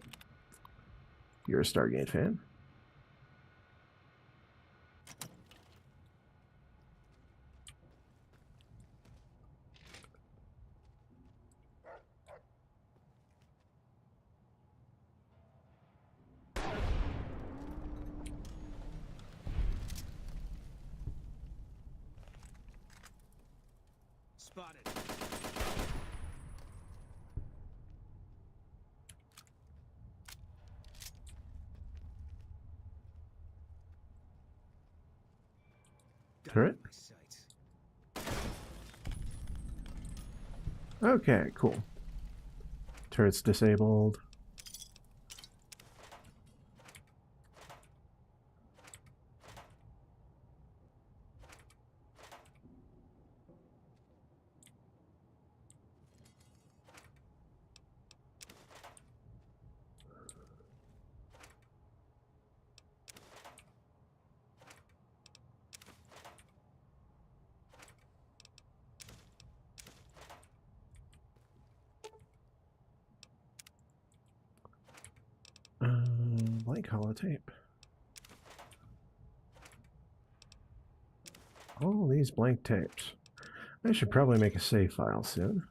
You're a Stargate fan. Spotted. Turret? Okay, cool. Turret's disabled. Blank holotape. All these blank tapes. I should probably make a save file soon.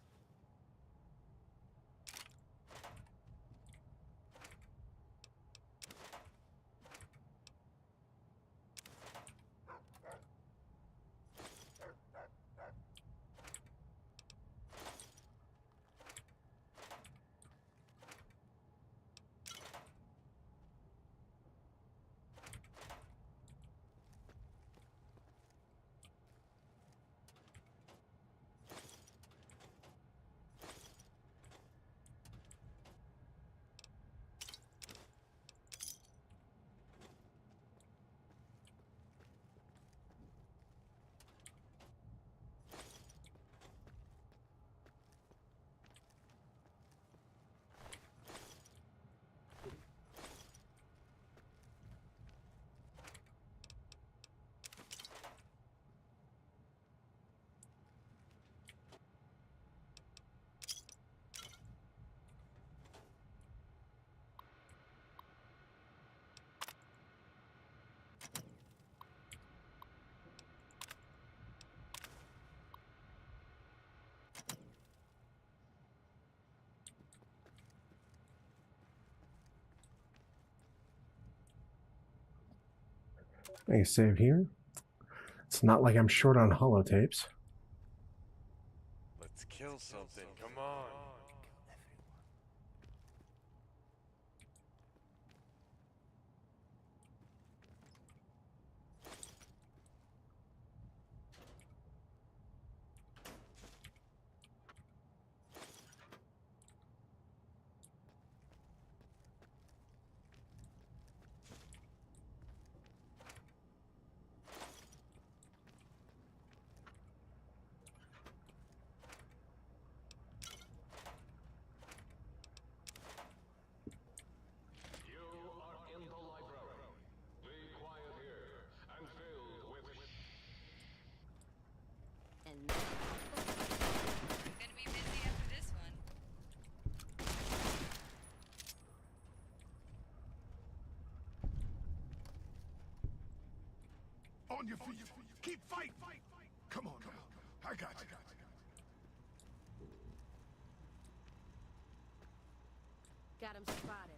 Make a save here. It's not like I'm short on holotapes. Let's kill something. Come on. You are in the library. Be quiet here and filled with And gonna be busy after this one. On your feet. Keep fighting. Come on now. I got you. Got him spotted.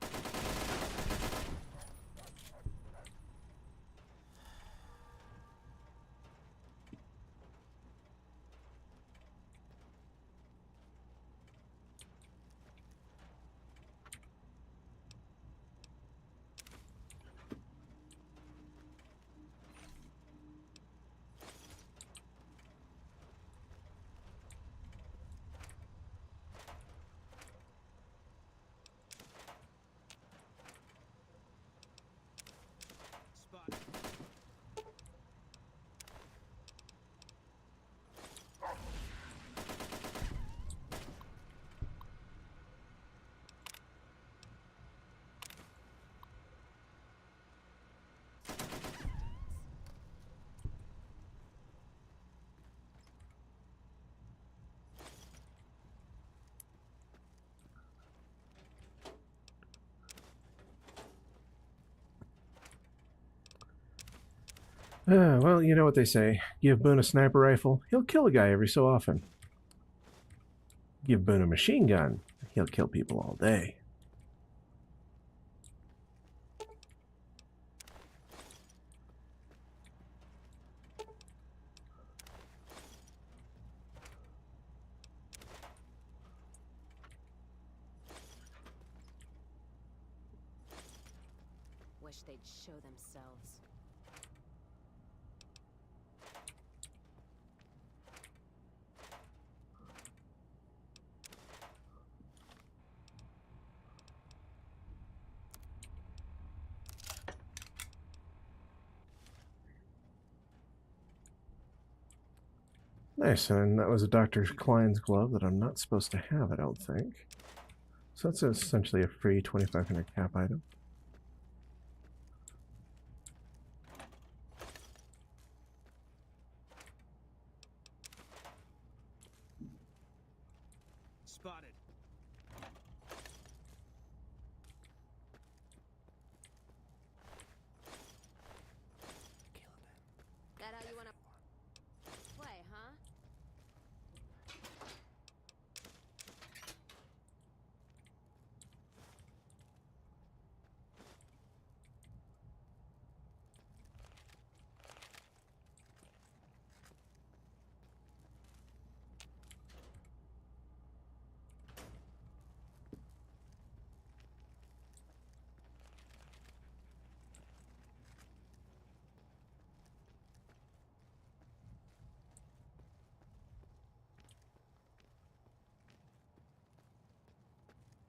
Well, you know what they say. Give Boone a sniper rifle, he'll kill a guy every so often. Give Boone a machine gun, he'll kill people all day. Wish they'd show themselves. Nice, and that was a Dr. Klein's glove that I'm not supposed to have, I don't think. So that's essentially a free 2500 cap item. Spotted. That how you wanna play, huh?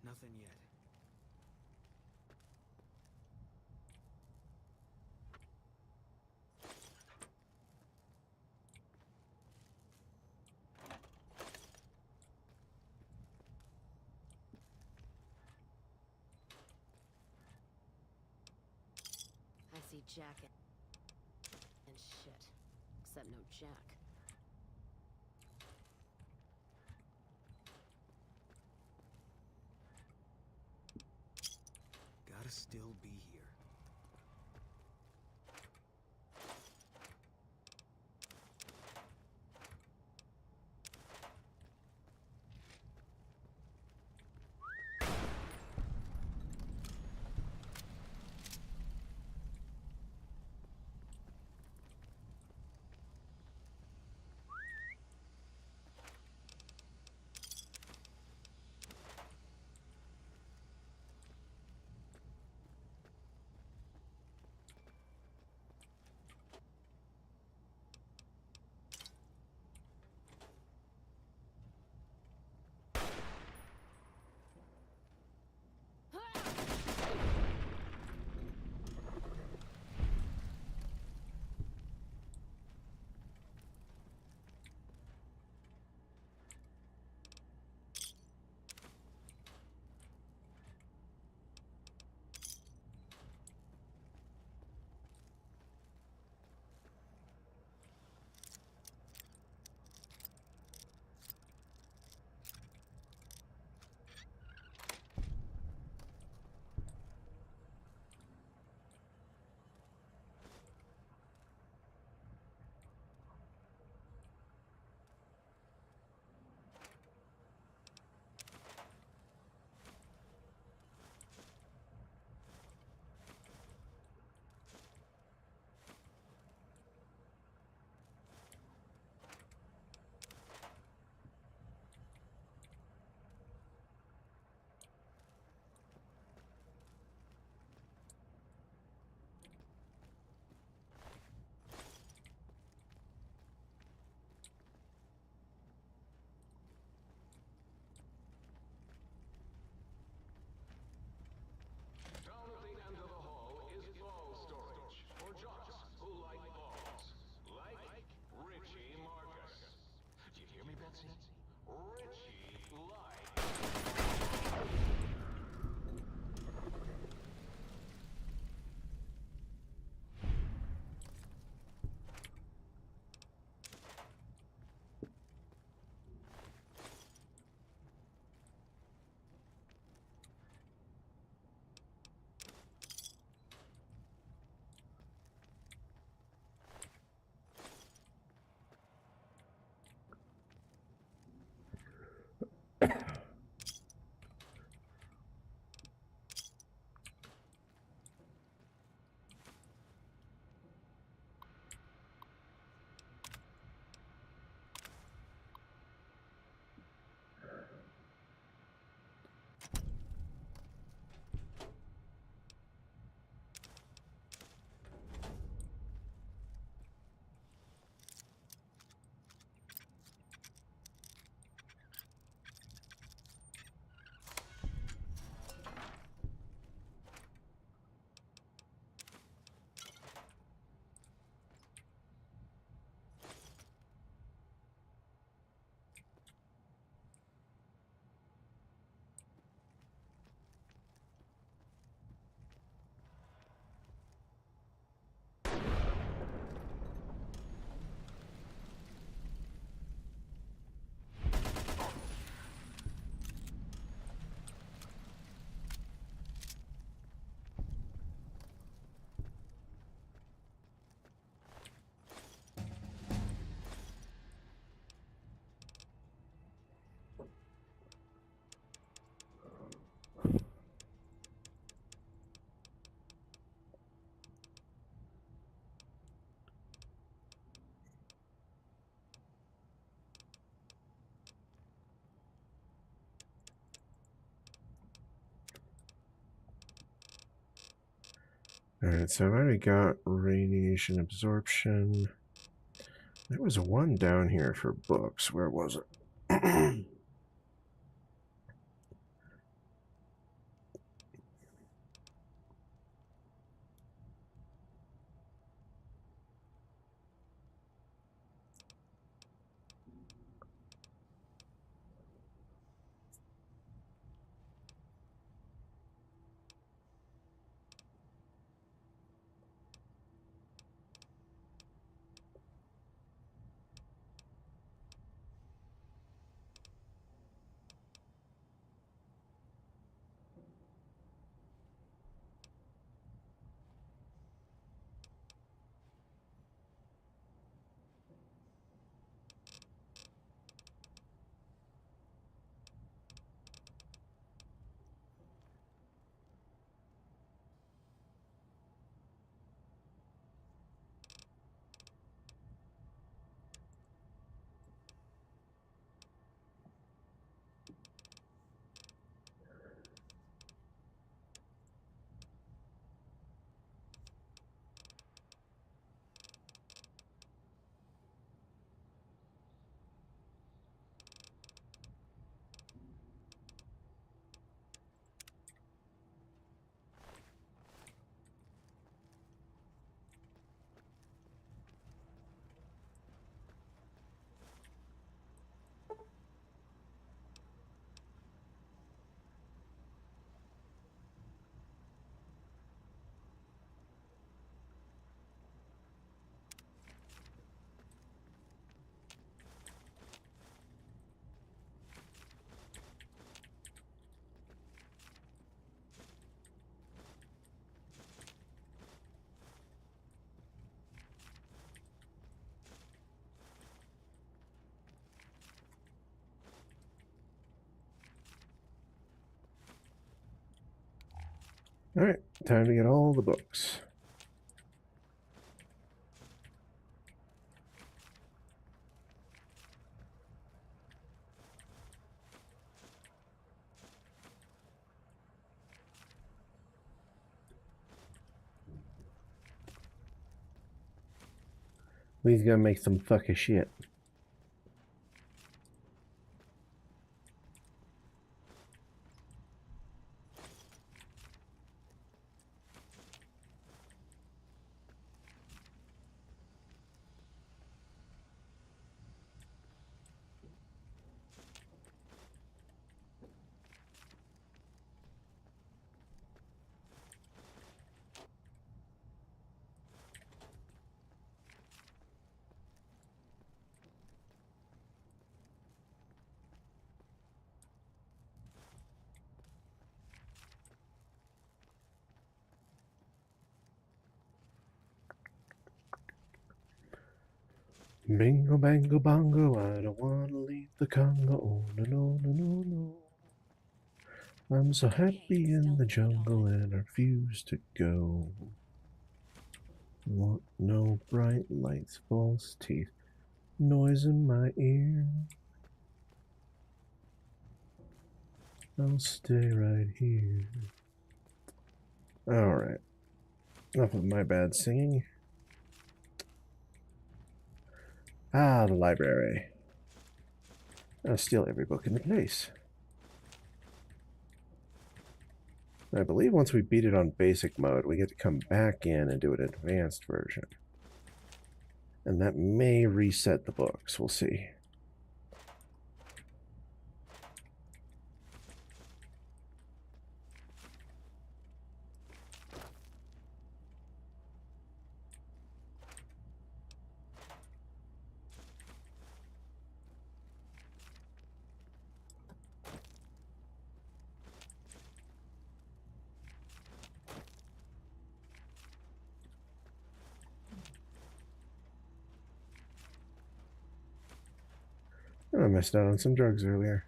Nothing yet. I see Jack and shit. Except no Jack. Gotta still be here. Alright, so I've already got radiation absorption. There was one down here for books. Where was it? Alright, time to get all the books. We's gonna make some fucking shit. Bingo, bango, bongo, I don't want to leave the Congo. Oh, no, no, no, no, no. I'm so happy in the jungle and I refuse to go. Want no bright lights, false teeth, noise in my ear. I'll stay right here. Alright. Enough of my bad singing. Ah, the library. I'll steal every book in the place. I believe once we beat it on basic mode, we get to come back in and do an advanced version. And that may reset the books. We'll see. I missed out on some drugs earlier.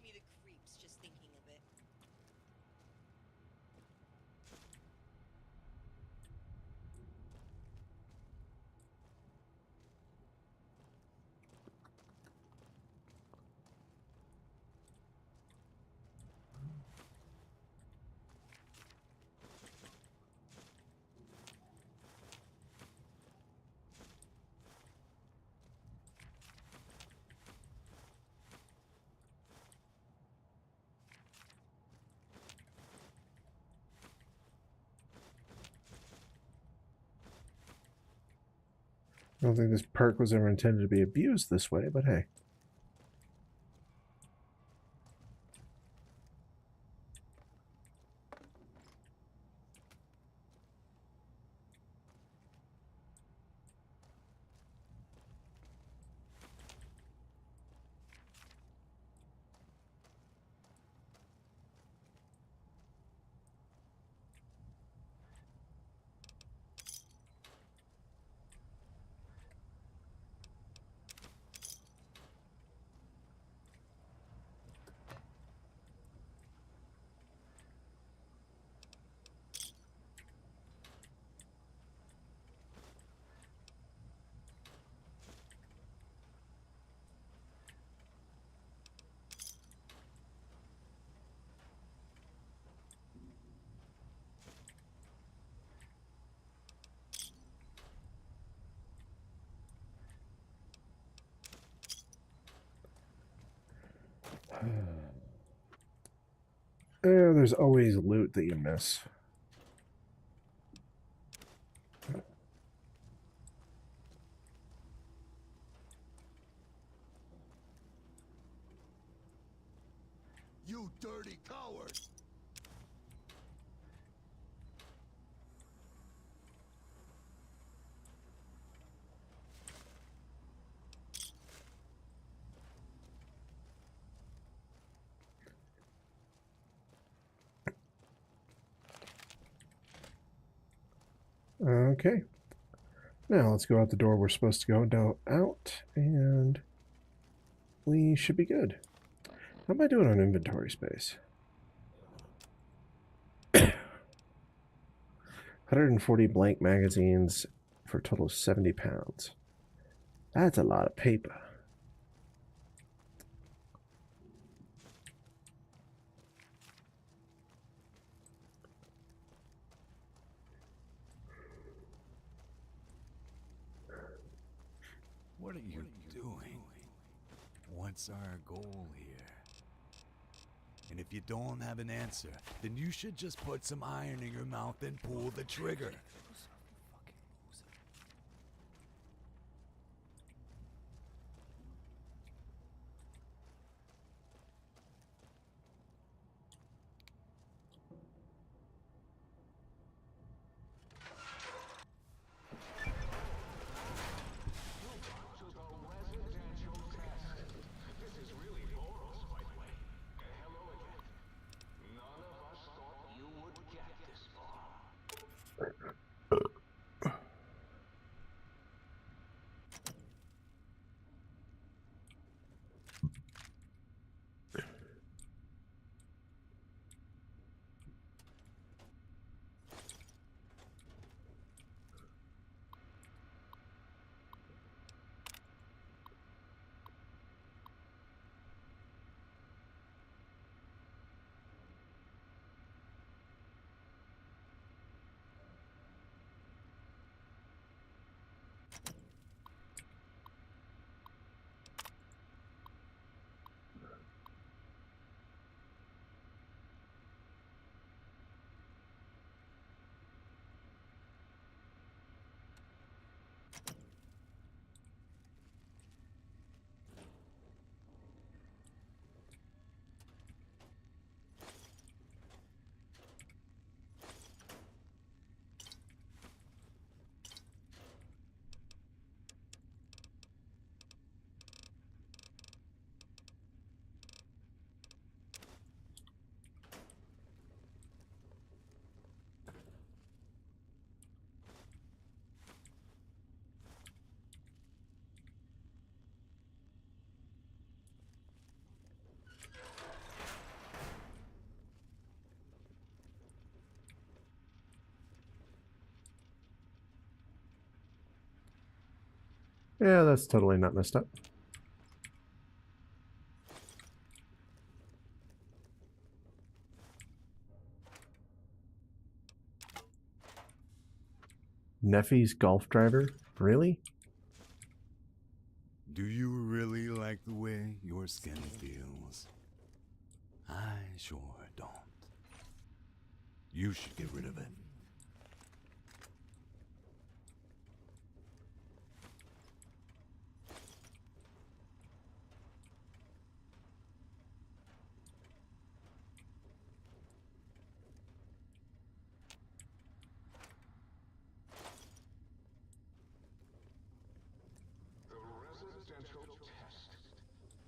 me the creeps just thinking of it. I don't think this perk was ever intended to be abused this way, but hey. There's always loot that you miss. You dirty coward! Okay. Now let's go out the door we're supposed to go down out, and we should be good. How am I doing on inventory space? 140 blank magazines for a total of 70 pounds. That's a lot of paper. What are you doing? What's our goal here? And if you don't have an answer, then you should just put some iron in your mouth and pull the trigger. Yeah, that's totally not messed up. Neffy's golf driver? Really? Do you really like the way your skin feels? I sure don't. You should get rid of it. The residential test.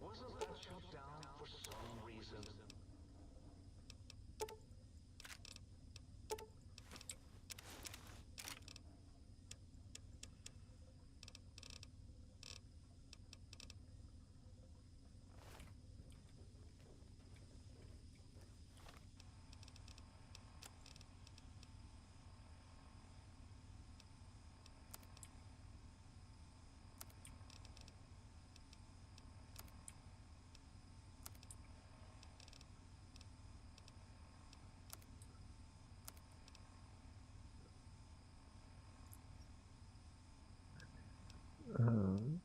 Wasn't that shut down for some reason? Um,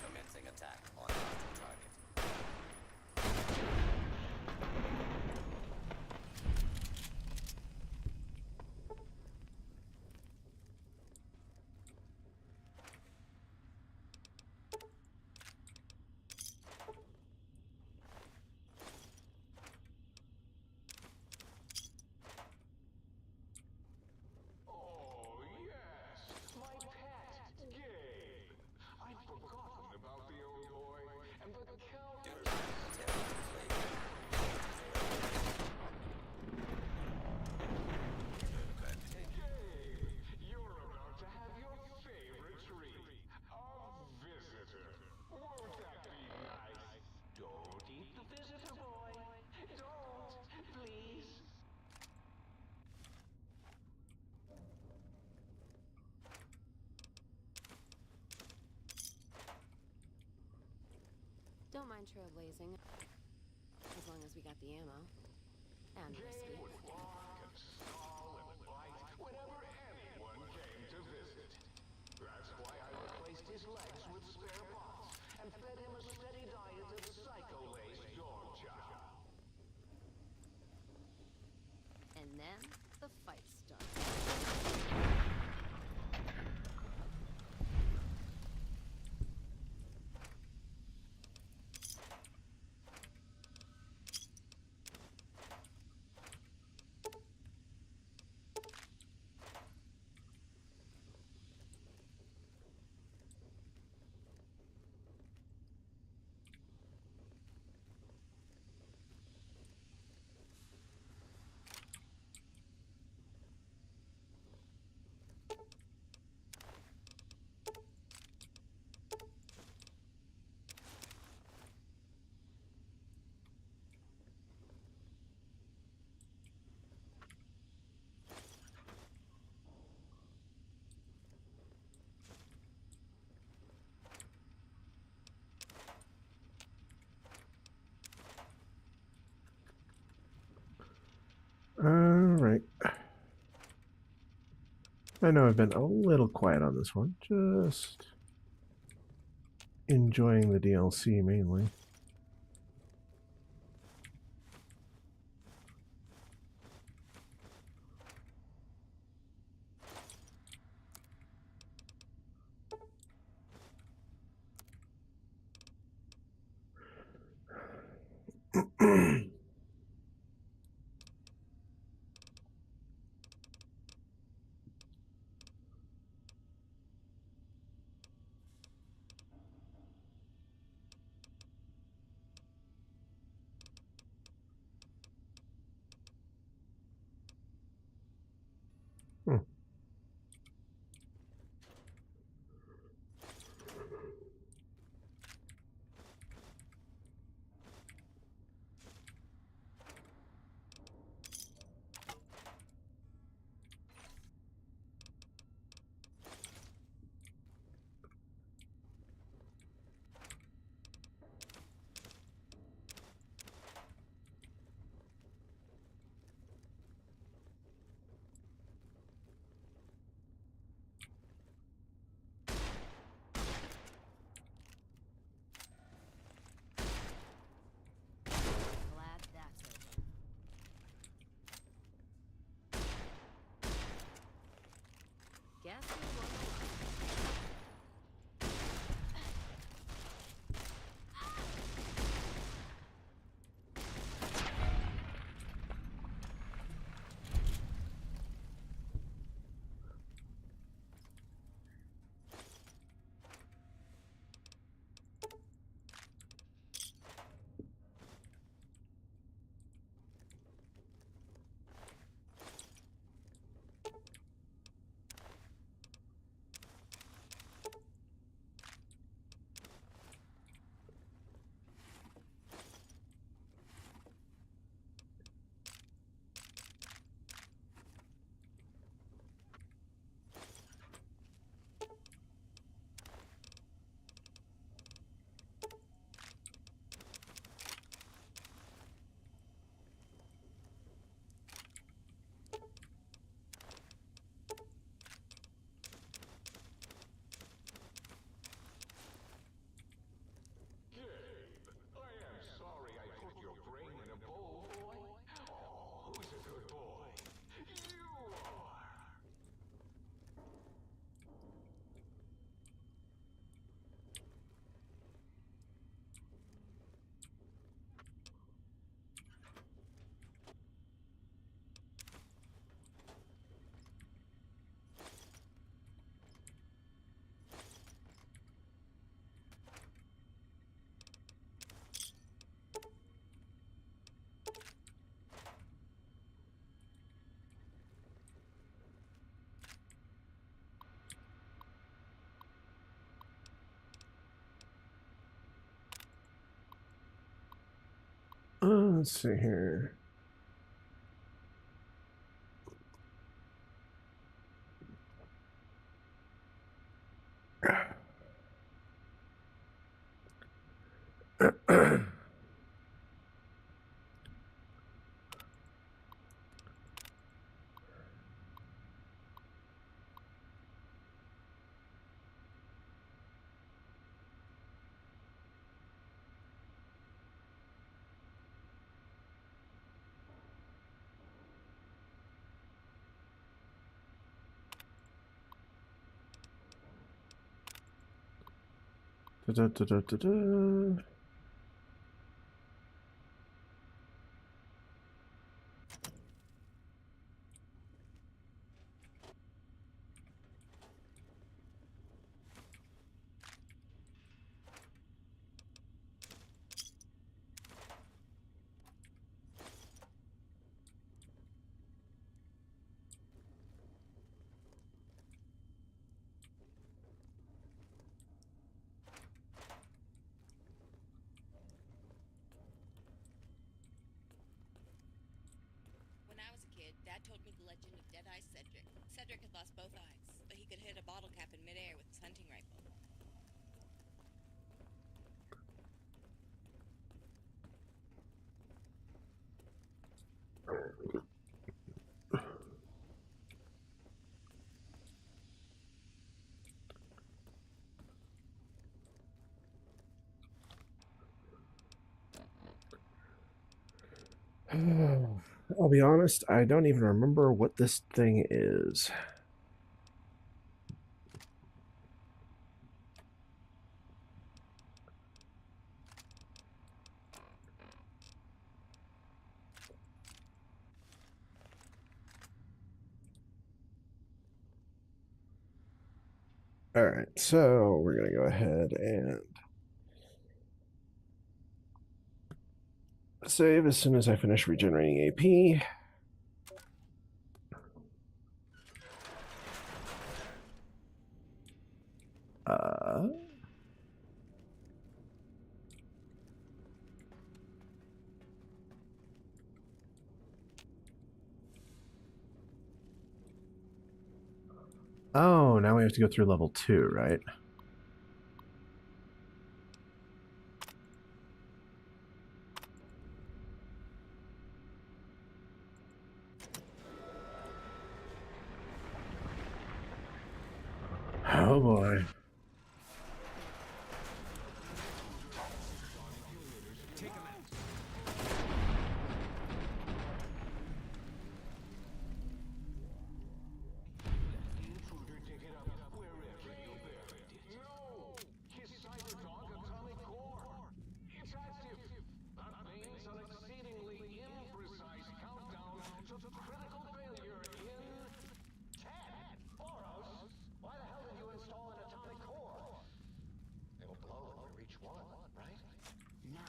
Commencing attack on hostile target. Oh, yes, my pet, Gabe. I'd forgotten about the old boy and the countless... Gabe, you're about to have your favorite treat. A visitor. Won't that be nice? Don't eat the visitor, boy. Don't, please. Don't mind trailblazing. As long as we got the ammo. And Gabe whiskey. would bark and snarl and bite whenever anyone came to visit. That's why I replaced his legs with spare parts and fed him a steady diet of psycho-laced dog chow. And then the fight starts. all right. I know I've been a little quiet on this one. Just enjoying the DLC mainly. let's see here. Da-da-da-da-da-da. When I was a kid, Dad told me the legend of Deadeye Cedric. Cedric had lost both eyes, but he could hit a bottle cap in midair with his hunting rifle. I'll be honest, I don't even remember what this thing is. All right, so we're going to go ahead and save as soon as I finish regenerating AP. Oh, now we have to go through level 2, right? Oh boy. Take him out. Intruder, dig it up wherever you buried it. No! His cyberdog atomic core! It's active! That means an exceedingly imprecise countdown to critical failure in 10. Boros, why the hell did you install an atomic core? It'll blow when we reach 1, right? 9,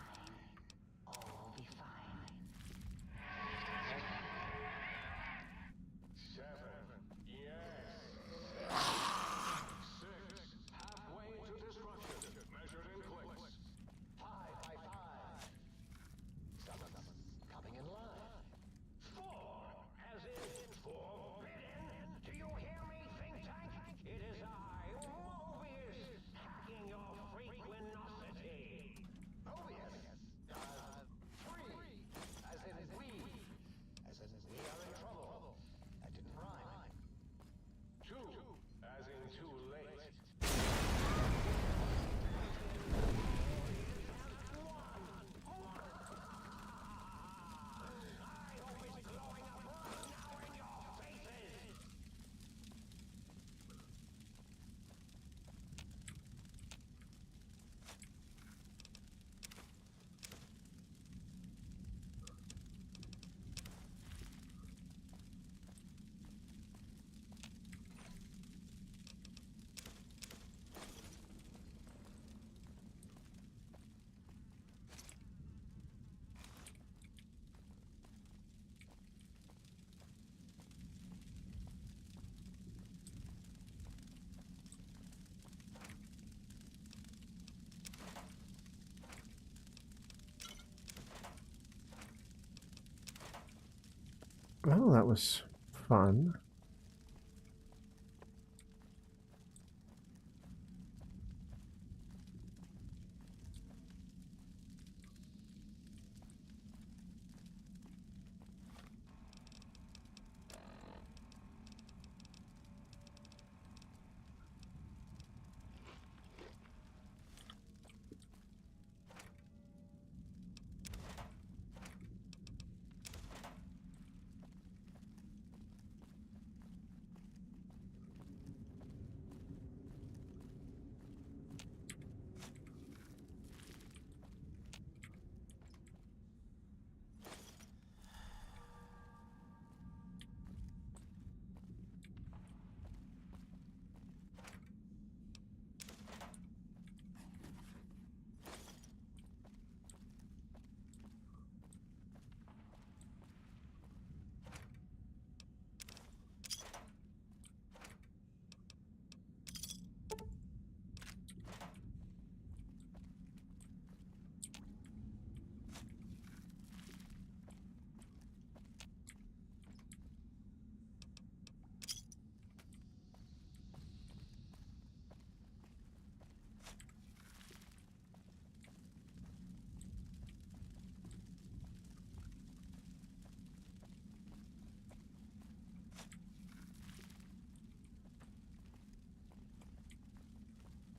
Oh, that was fun.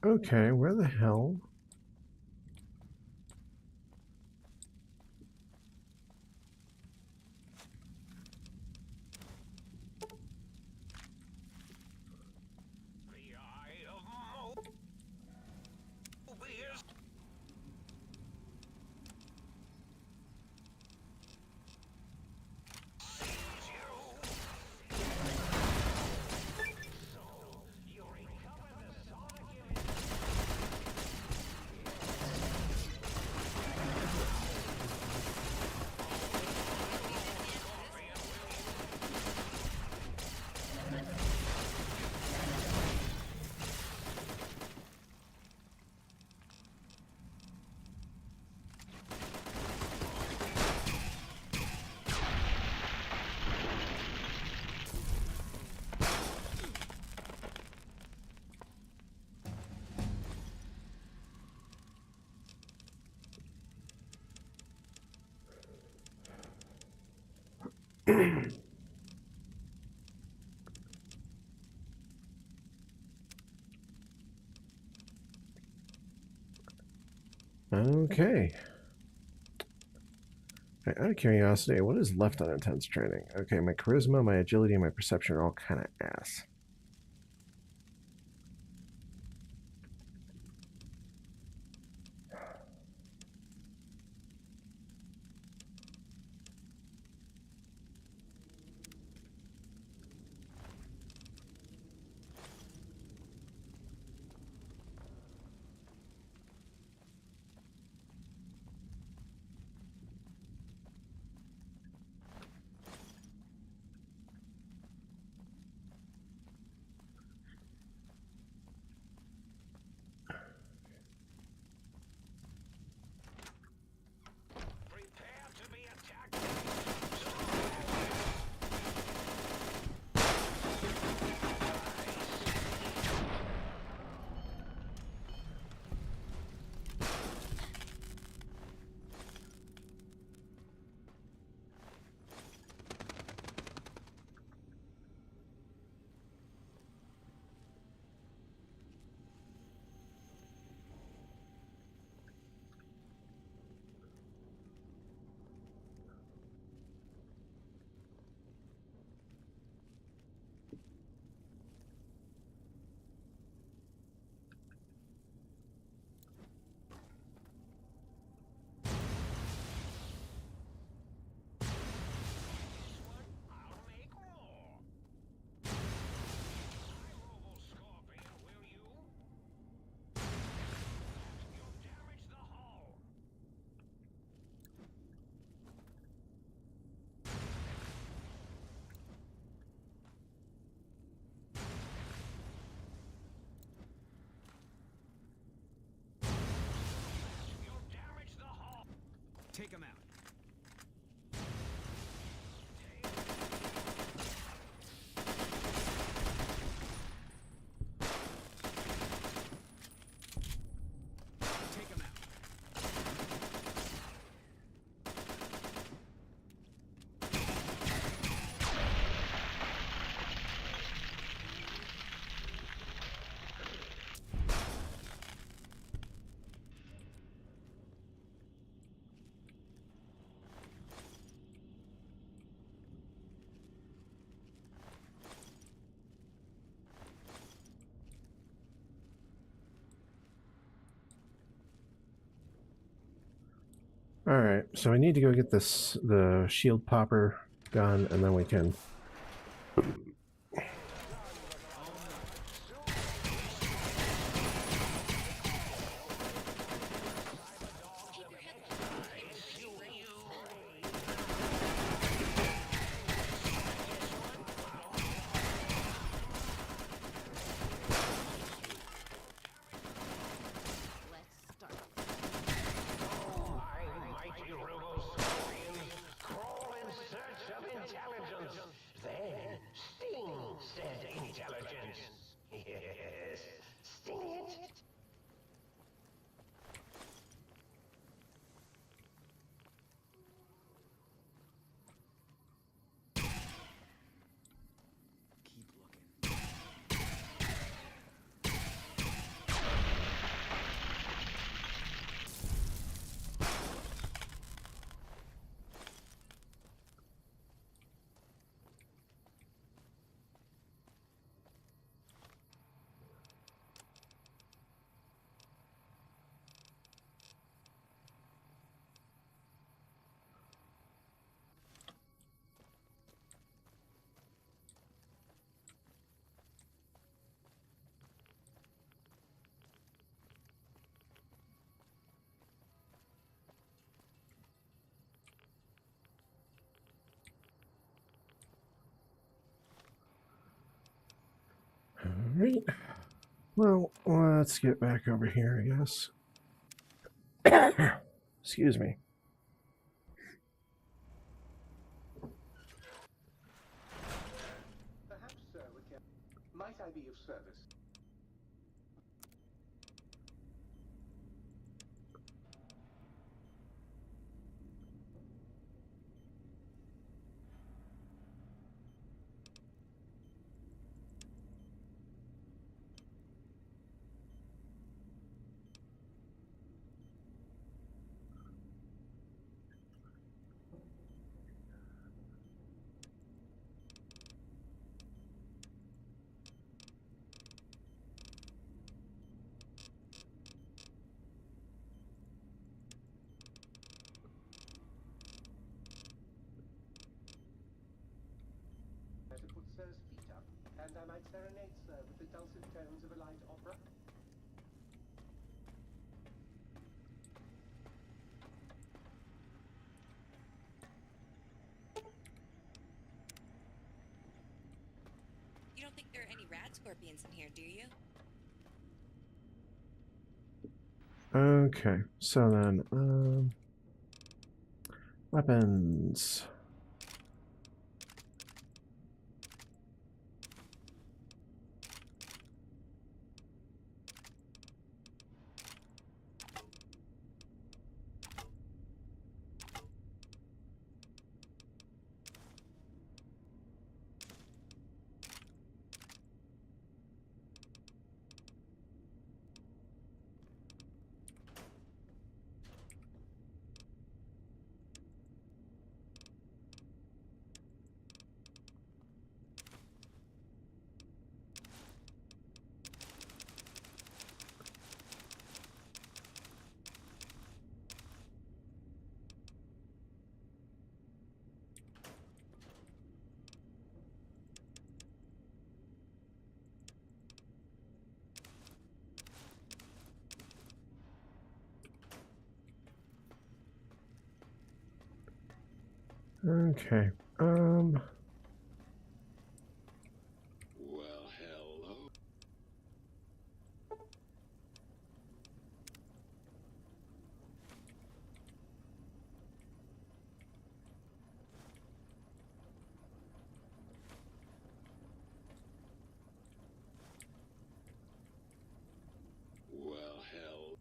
Okay, where the hell? The eye of Mobius. Okay. Right, out of curiosity, what is left on intense training? Okay, my charisma, my agility, and my perception are all kind of ass. Prepare to be attacked. I'll make more. I robo scorpion, will you? You'll damage the hull. You'll damage the hull. Take him out. Take All right, so I need to go get the shield popper gun, and then we can. Let's start. Mighty robo-saurians crawl in search of intelligence. Then Sting said intelligence. Yes, sting it. Keep looking. All right. Well, let's get back over here, I guess. Excuse me. Perhaps, sir, might I be of service? To put sir's feet up, and I might serenade sir with the dulcet tones of a light opera. You don't think there are any rad scorpions in here, do you? Okay, so then, weapons. Okay, Well, hello. Well, hell.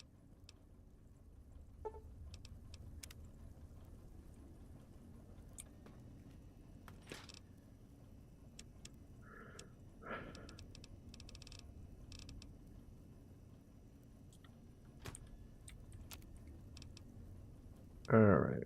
all right,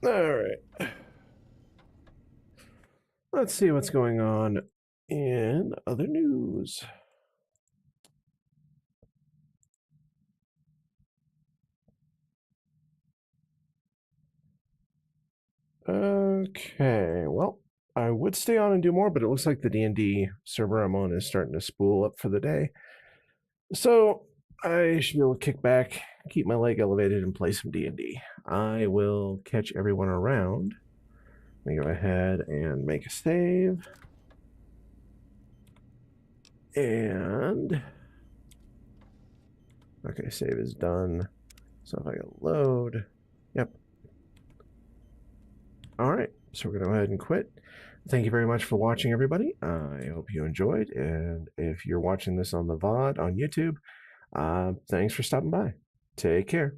All right. Let's see what's going on in other news. Okay, well, I would stay on and do more, but it looks like the D&D server I'm on is starting to spool up for the day. So I should be able to kick back, keep my leg elevated, and play some D&D. I will catch everyone around. Let me go ahead and make a save. And okay, save is done. So if I go load, yep. All right, so we're gonna go ahead and quit. Thank you very much for watching, everybody. I hope you enjoyed, and if you're watching this on the VOD on YouTube, thanks for stopping by. Take care.